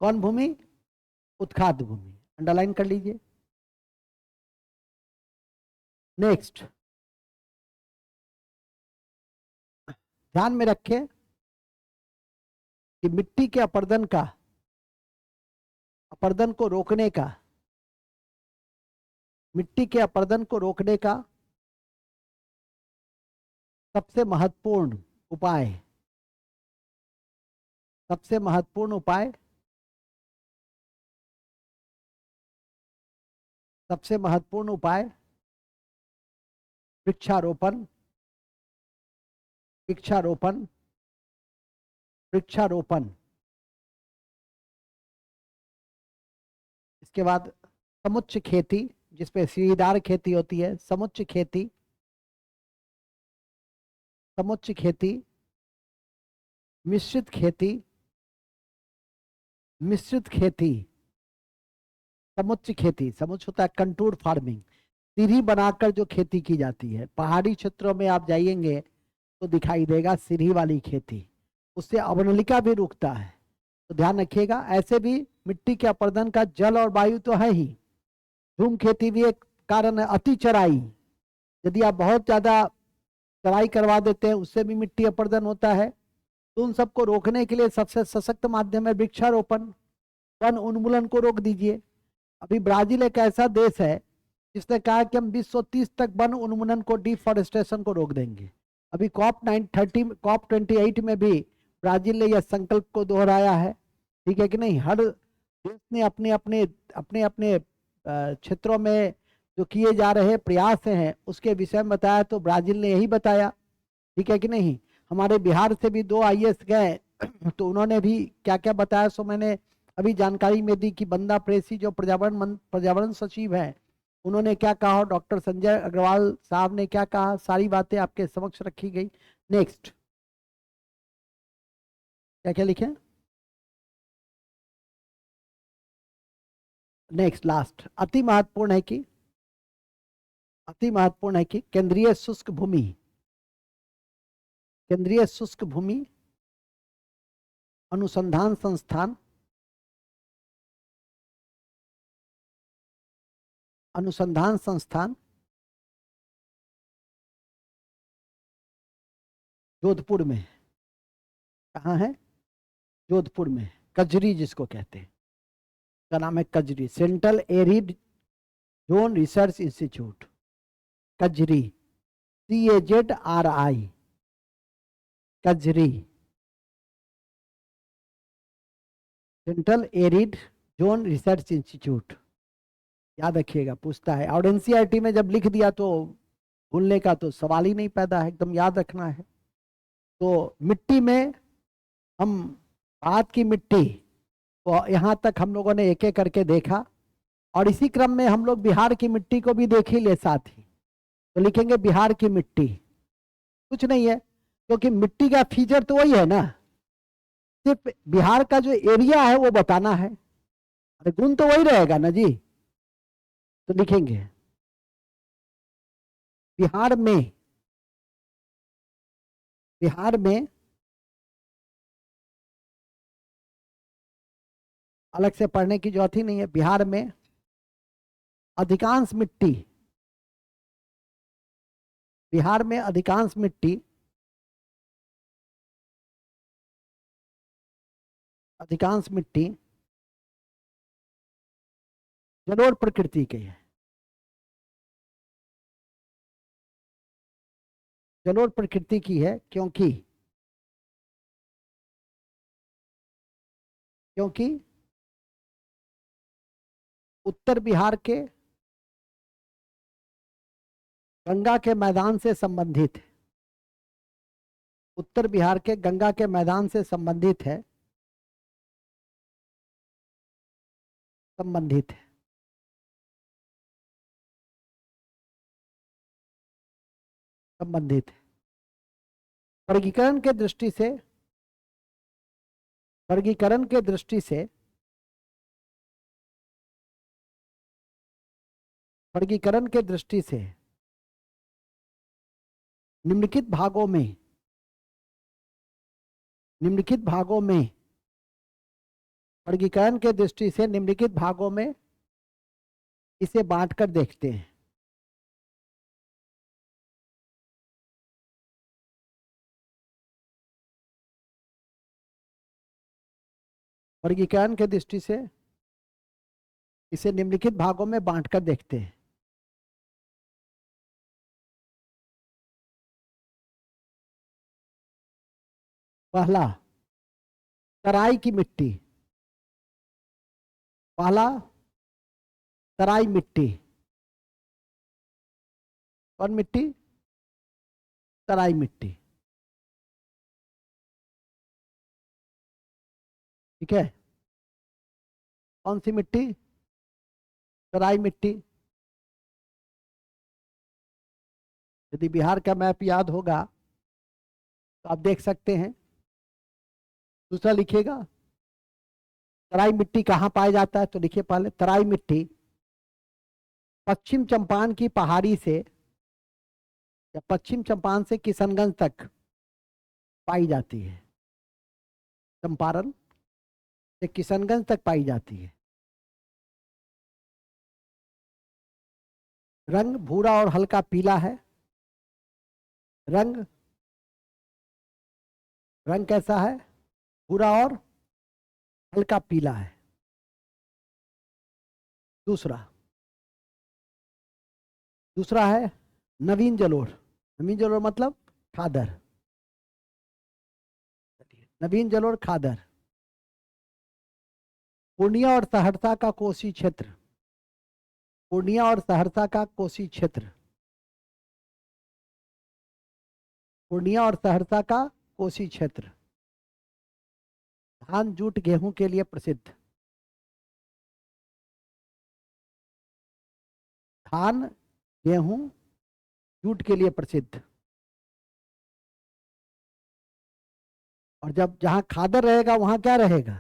कौन भूमि? उत्खात भूमि, अंडरलाइन कर लीजिए। नेक्स्ट, ध्यान में रखें कि मिट्टी के अपरदन का, अपरदन को रोकने का, मिट्टी के अपरदन को रोकने का सबसे महत्वपूर्ण उपाय, सबसे महत्वपूर्ण उपाय, सबसे महत्वपूर्ण उपाय वृक्षारोपण, वृक्षारोपण, वृक्षारोपण। इसके बाद समुच्च खेती, जिसपे सीढ़ीदार खेती होती है, समुच्च खेती, समुच्च खेती, मिश्रित खेती, मिश्रित खेती, समुच्च खेती। समुच्च होता है कंटूर फार्मिंग, सीढ़ी बनाकर जो खेती की जाती है। पहाड़ी क्षेत्रों में आप जाइएंगे तो दिखाई देगा सीढ़ी वाली खेती, उससे अवनलिका भी रुकता है। तो ध्यान रखिएगा। ऐसे भी मिट्टी के अपरदन का जल और वायु तो है ही, झूम खेती भी एक कारण है। अति चराई, यदि आप बहुत ज्यादा चराई करवा देते हैं उससे भी मिट्टी अपरदन होता है। तो उन सबको रोकने के लिए सबसे सशक्त माध्यम है वृक्षारोपण। वन उन्मूलन को रोक दीजिए। अभी ब्राजील एक ऐसा देश है जिसने कहा कि हम 2030 तक वन उन्मूलन को, डिफॉरेस्टेशन को रोक देंगे। अभी COP28 में भी ब्राजील ने यह संकल्प को दोहराया है, ठीक है कि नहीं? हर देश ने अपने अपने अपने अपने क्षेत्रों में जो किए जा रहे प्रयास हैं उसके विषय में बताया, तो ब्राजील ने यही बताया, ठीक है कि नहीं? हमारे बिहार से भी 2 IAS गए तो उन्होंने भी क्या क्या बताया सो मैंने अभी जानकारी में दी कि बंदा प्रेसी जो पर्यावरण सचिव है उन्होंने क्या कहा, डॉक्टर संजय अग्रवाल साहब ने क्या कहा, सारी बातें आपके समक्ष रखी गई। नेक्स्ट, क्या क्या लिखे? नेक्स्ट, लास्ट, अति महत्वपूर्ण है कि, अति महत्वपूर्ण है कि केंद्रीय शुष्क भूमि, केंद्रीय शुष्क भूमि अनुसंधान संस्थान, अनुसंधान संस्थान जोधपुर में। कहाँ है? जोधपुर में, कजरी जिसको कहते हैं। का नाम है Kajri, central arid zone research institute, Kajri, CAZRI, Kajri, central arid zone research institute. याद रखिएगा, पूछता है। और NCERT में जब लिख दिया तो भूलने का तो सवाल ही नहीं पैदा है, एकदम याद रखना है। तो मिट्टी में हम भारत की मिट्टी, तो यहाँ तक हम लोगों ने एक एक करके देखा, और इसी क्रम में हम लोग बिहार की मिट्टी को भी देख ही ले साथ ही। तो लिखेंगे बिहार की मिट्टी, कुछ नहीं है क्योंकि मिट्टी का फीचर तो वही है ना, सिर्फ बिहार का जो एरिया है वो बताना है, अरे गुण तो वही रहेगा ना जी। तो लिखेंगे बिहार में, बिहार में अलग से पढ़ने की जरूरत ही नहीं है, बिहार में अधिकांश मिट्टी, बिहार में अधिकांश मिट्टी, अधिकांश मिट्टी जलोढ़ प्रकृति की है, जलोढ़ प्रकृति की है, क्योंकि क्योंकि उत्तर बिहार के गंगा के मैदान से संबंधित है, उत्तर बिहार के गंगा के मैदान से संबंधित है, संबंधित है, संबंधित है। वर्गीकरण के दृष्टि से, वर्गीकरण के दृष्टि से, वर्गीकरण के दृष्टि से निम्नलिखित भागों में, निम्नलिखित भागों में, वर्गीकरण के दृष्टि से निम्नलिखित भागों में इसे बांटकर देखते हैं। वर्गीकरण के दृष्टि से इसे निम्नलिखित भागों में बांटकर देखते हैं। पहला, तराई की मिट्टी, पहला तराई मिट्टी, कौन मिट्टी? तराई मिट्टी, ठीक है। कौन सी मिट्टी? तराई मिट्टी। यदि बिहार का मैप याद होगा तो आप देख सकते हैं। दूसरा लिखिएगा, तराई मिट्टी कहाँ पाया जाता है, तो लिखिए पहले तराई मिट्टी पश्चिम चंपारण की पहाड़ी से, या पश्चिम चंपारण से किशनगंज तक पाई जाती है, चंपारण से किशनगंज तक पाई जाती है। रंग भूरा और हल्का पीला है, रंग, रंग कैसा है? भूरा और हल्का पीला है। दूसरा, दूसरा है नवीन जलोढ़, नवीन जलोढ़ मतलब खादर, नवीन जलोढ़ खादर। पूर्णिया और सहरसा का कोसी क्षेत्र, पूर्णिया और सहरसा का कोसी क्षेत्र, पूर्णिया और सहरसा का कोसी क्षेत्र धान जूट गेहूं के लिए प्रसिद्ध, धान गेहूं जूट के लिए प्रसिद्ध। और जब जहां खादर रहेगा वहां क्या रहेगा?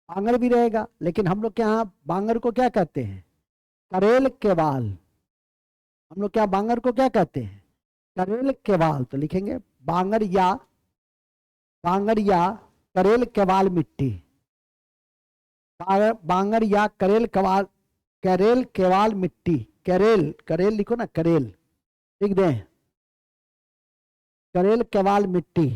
बांगर भी रहेगा, लेकिन हम लोग के यहाँ बांगर को क्या कहते हैं? करेल केवाल। हम लोग क्या बांगर को क्या कहते हैं? करेल केवाल। तो लिखेंगे बांगर या, बांगर या करेल केवाल मिट्टी, बांगर या करेल केवाल, करेल केवाल मिट्टी, करेल, करेल लिखो ना, करेल लिख दें, करेल केवाल मिट्टी।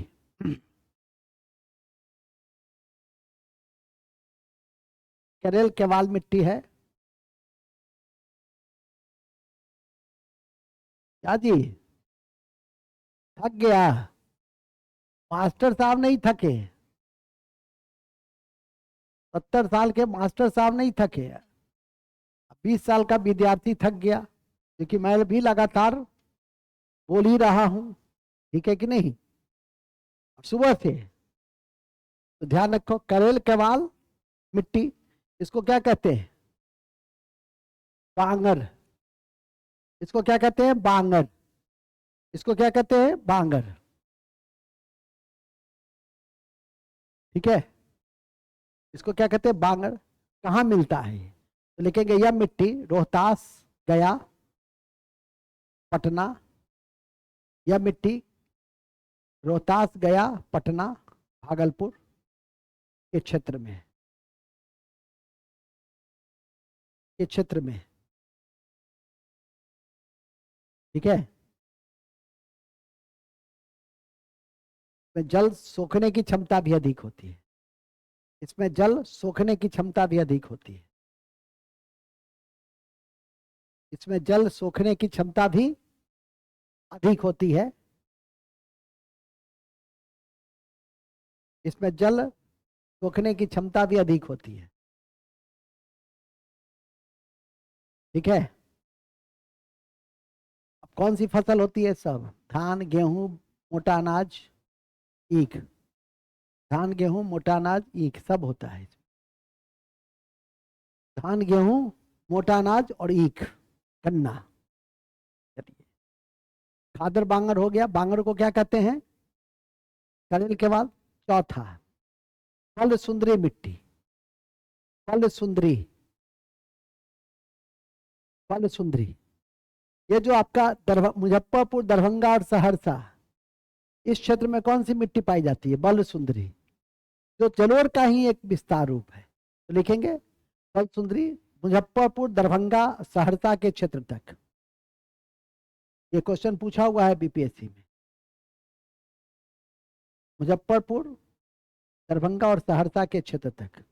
करेल केवाल मिट्टी है। क्या जी, थक गया? मास्टर साहब नहीं थके, 70 साल के मास्टर साहब नहीं थके, 20 साल का विद्यार्थी थक गया, क्योंकि मैं भी लगातार बोल ही रहा हूं, ठीक है कि नहीं, सुबह से। तो ध्यान रखो, करेल केवाल मिट्टी, इसको क्या कहते हैं? बांगर। इसको क्या कहते हैं? बांगर। इसको क्या कहते हैं? बांगर। ठीक है, इसको क्या कहते हैं? बांगर। कहाँ मिलता है? तो लिखेंगे यह मिट्टी रोहतास, गया, पटना। यह मिट्टी रोहतास, गया, पटना, भागलपुर के क्षेत्र में, के क्षेत्र में। ठीक है, में जल सोखने की क्षमता भी अधिक होती है, इसमें जल सोखने की क्षमता भी अधिक होती है, इसमें जल सोखने की क्षमता भी अधिक होती है, इसमें जल सोखने की क्षमता भी अधिक होती है। ठीक है, अब कौन सी फसल होती है? सब धान, गेहूं, मोटा अनाज, ईख। धान, गेहूं, मोटा अनाज, ईख सब होता है। धान, गेहूं, मोटा अनाज और ईख, गन्ना। चलिए, खादर बांगर हो गया। बांगर को क्या कहते हैं? करेल के बाद चौथा, फल सुंदरी मिट्टी। फल सुंदरी, फल सुंदरी, ये जो आपका मुजफ्फरपुर, दरभंगा और सहरसा, इस क्षेत्र में कौन सी मिट्टी पाई जाती है? बल सुंदरी, जो जलोर का ही एक विस्तार रूप है। तो लिखेंगे बल सुंदरी, मुजफ्फरपुर, दरभंगा, सहरसा के क्षेत्र तक। ये क्वेश्चन पूछा हुआ है बीपीएससी में। मुजफ्फरपुर, दरभंगा और सहरसा के क्षेत्र तक।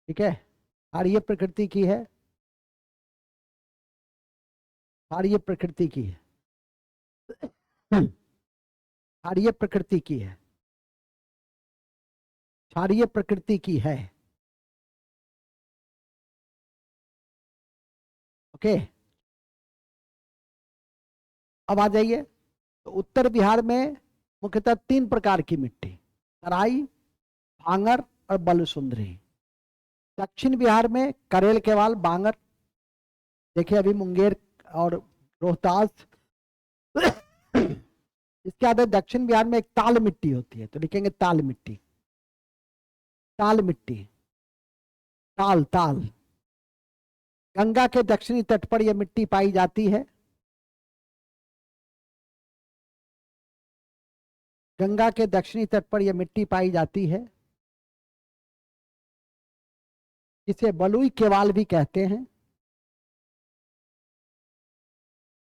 ठीक है, क्षारीय प्रकृति की है, क्षारीय प्रकृति की है, क्षारीय प्रकृति की है, क्षारीय प्रकृति की है। ओके, अब आ जाइए। तो उत्तर बिहार में मुख्यतः 3 प्रकार की मिट्टी, तराई, भांगर और बलुसुंदरी। दक्षिण बिहार में करेल केवाल, बांगर। देखिए अभी मुंगेर और रोहतास इसके आगे दक्षिण बिहार में एक ताल मिट्टी होती है, तो लिखेंगे ताल मिट्टी। ताल मिट्टी, ताल ताल। गंगा के दक्षिणी तट पर यह मिट्टी पाई जाती है। गंगा के दक्षिणी तट पर यह मिट्टी पाई जाती है, जिसे बलुई केवाल भी कहते हैं,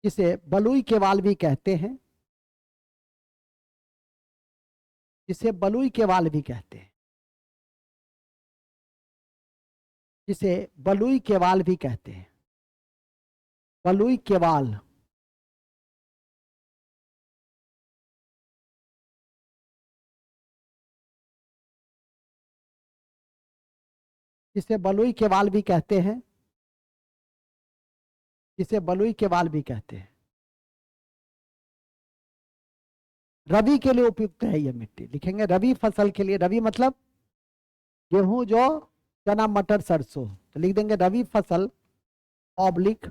जिसे बलुई केवाल भी कहते हैं, जिसे बलुई केवाल भी कहते हैं, जिसे बलुई केवाल भी कहते हैं। बलुई केवाल, जिसे बलुई केवाल भी कहते हैं, जिसे बलुई केवाल भी कहते हैं। रबी के लिए उपयुक्त है यह मिट्टी, लिखेंगे रबी फसल के लिए। रबी मतलब गेहूं, जौ, चना, मटर, सरसों। तो लिख देंगे रबी फसल ऑब्लिक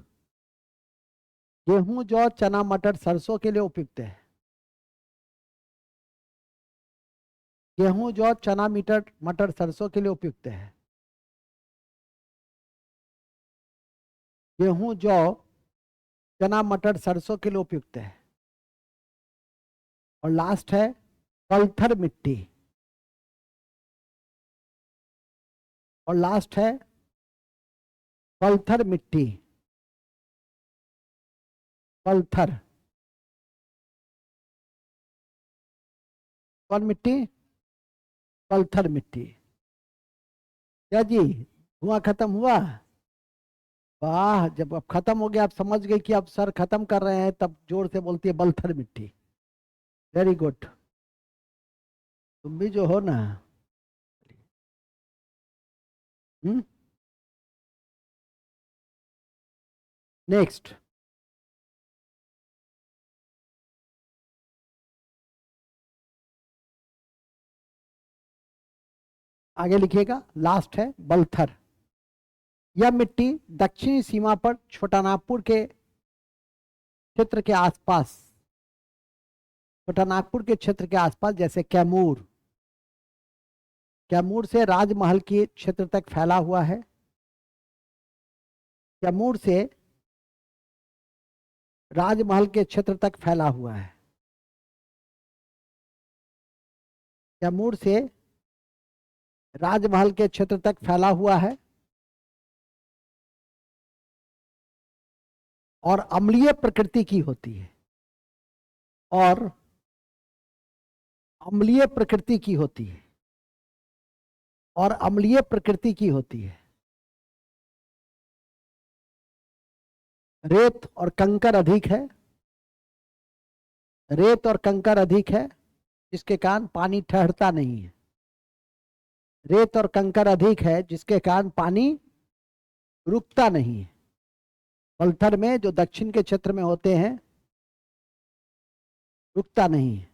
गेहूं, जौ, चना, मटर, सरसों के लिए उपयुक्त है। गेहूं, जौ, चना, मटर, सरसों के लिए उपयुक्त है। गेहूं, जौ, चना, मटर, सरसों के लिए उपयुक्त है। और लास्ट है पलथर मिट्टी। और लास्ट है पलथर मिट्टी। पलथर, कौन मिट्टी? पलथर मिट्टी। क्या जी, धुआं खत्म हुआ? वाह, जब अब खत्म हो गया, आप समझ गए कि अब सर खत्म कर रहे हैं, तब जोर से बोलती है बलथर मिट्टी। वेरी गुड, तुम भी जो हो ना। नेक्स्ट, आगे लिखिएगा, लास्ट है बलथर। यह मिट्टी दक्षिणी सीमा पर छोटानागपुर के क्षेत्र के आसपास, छोटानागपुर के क्षेत्र के आसपास, जैसे कैमूर, कैमूर से राजमहल के क्षेत्र तक फैला हुआ है। कैमूर से राजमहल के क्षेत्र तक फैला हुआ है। कैमूर से राजमहल के क्षेत्र तक फैला हुआ है और अम्लीय प्रकृति की होती है, और अम्लीय प्रकृति की होती है, और अम्लीय प्रकृति की होती है। रेत और कंकर अधिक है, रेत और कंकर अधिक है, जिसके कारण पानी ठहरता नहीं है। रेत और कंकर अधिक है, जिसके कारण पानी रुकता नहीं है। पलथर में, जो दक्षिण के क्षेत्र में होते हैं, रुकता नहीं है।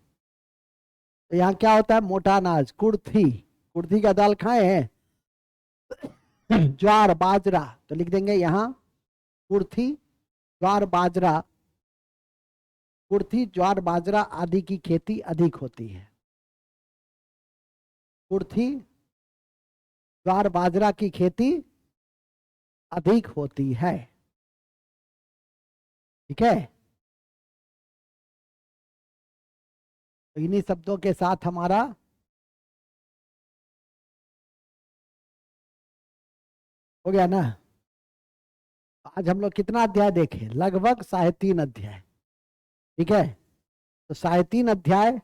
तो यहाँ क्या होता है, मोटा अनाज, कुर्थी, कुर्थी का दाल खाए हैं, ज्वार बाजरा, तो लिख देंगे यहाँ कुर्थी ज्वार बाजरा, कुर्थी ज्वार बाजरा आदि की खेती अधिक होती है। कुर्थी ज्वार बाजरा की खेती अधिक होती है। ठीक है, तो इन्हीं शब्दों के साथ हमारा हो गया ना। आज हम लोग कितना अध्याय देखे, लगभग 3.5 अध्याय। ठीक है, तो 3.5 अध्याय,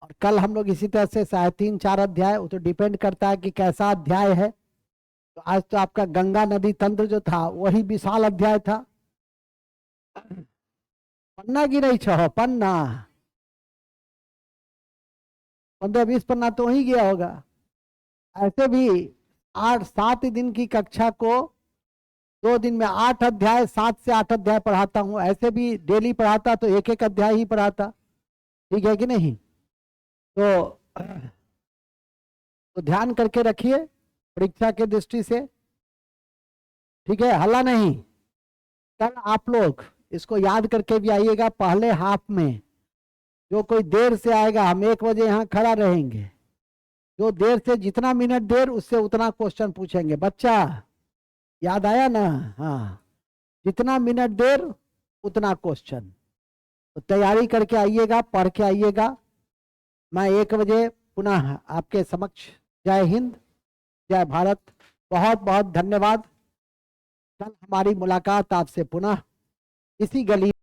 और कल हम लोग इसी तरह से 3.5-4 अध्याय, वो तो डिपेंड करता है कि कैसा अध्याय है। तो आज तो आपका गंगा नदी तंत्र जो था वही विशाल अध्याय था। पन्ना की नहीं छो, पन्ना 15-20 पन्ना तो ही गया होगा। ऐसे भी 8-7 दिन की कक्षा को 2 दिन में 8 अध्याय, 7 से 8 अध्याय पढ़ाता हूँ। ऐसे भी डेली पढ़ाता तो एक एक अध्याय ही पढ़ाता। ठीक है कि नहीं? तो ध्यान करके रखिए परीक्षा के दृष्टि से। ठीक है, हल्ला नहीं। कल आप लोग इसको याद करके भी आइएगा। पहले हाफ में जो कोई देर से आएगा, हम 1 बजे यहाँ खड़ा रहेंगे, जो देर से जितना मिनट देर, उससे उतना क्वेश्चन पूछेंगे। बच्चा याद आया ना? हाँ, जितना मिनट देर उतना क्वेश्चन। तो तैयारी करके आइएगा, पढ़ के आइएगा। मैं 1 बजे पुनः आपके समक्ष। जय हिंद, जय भारत, बहुत बहुत धन्यवाद। कल हमारी मुलाकात आपसे पुनः इसी गली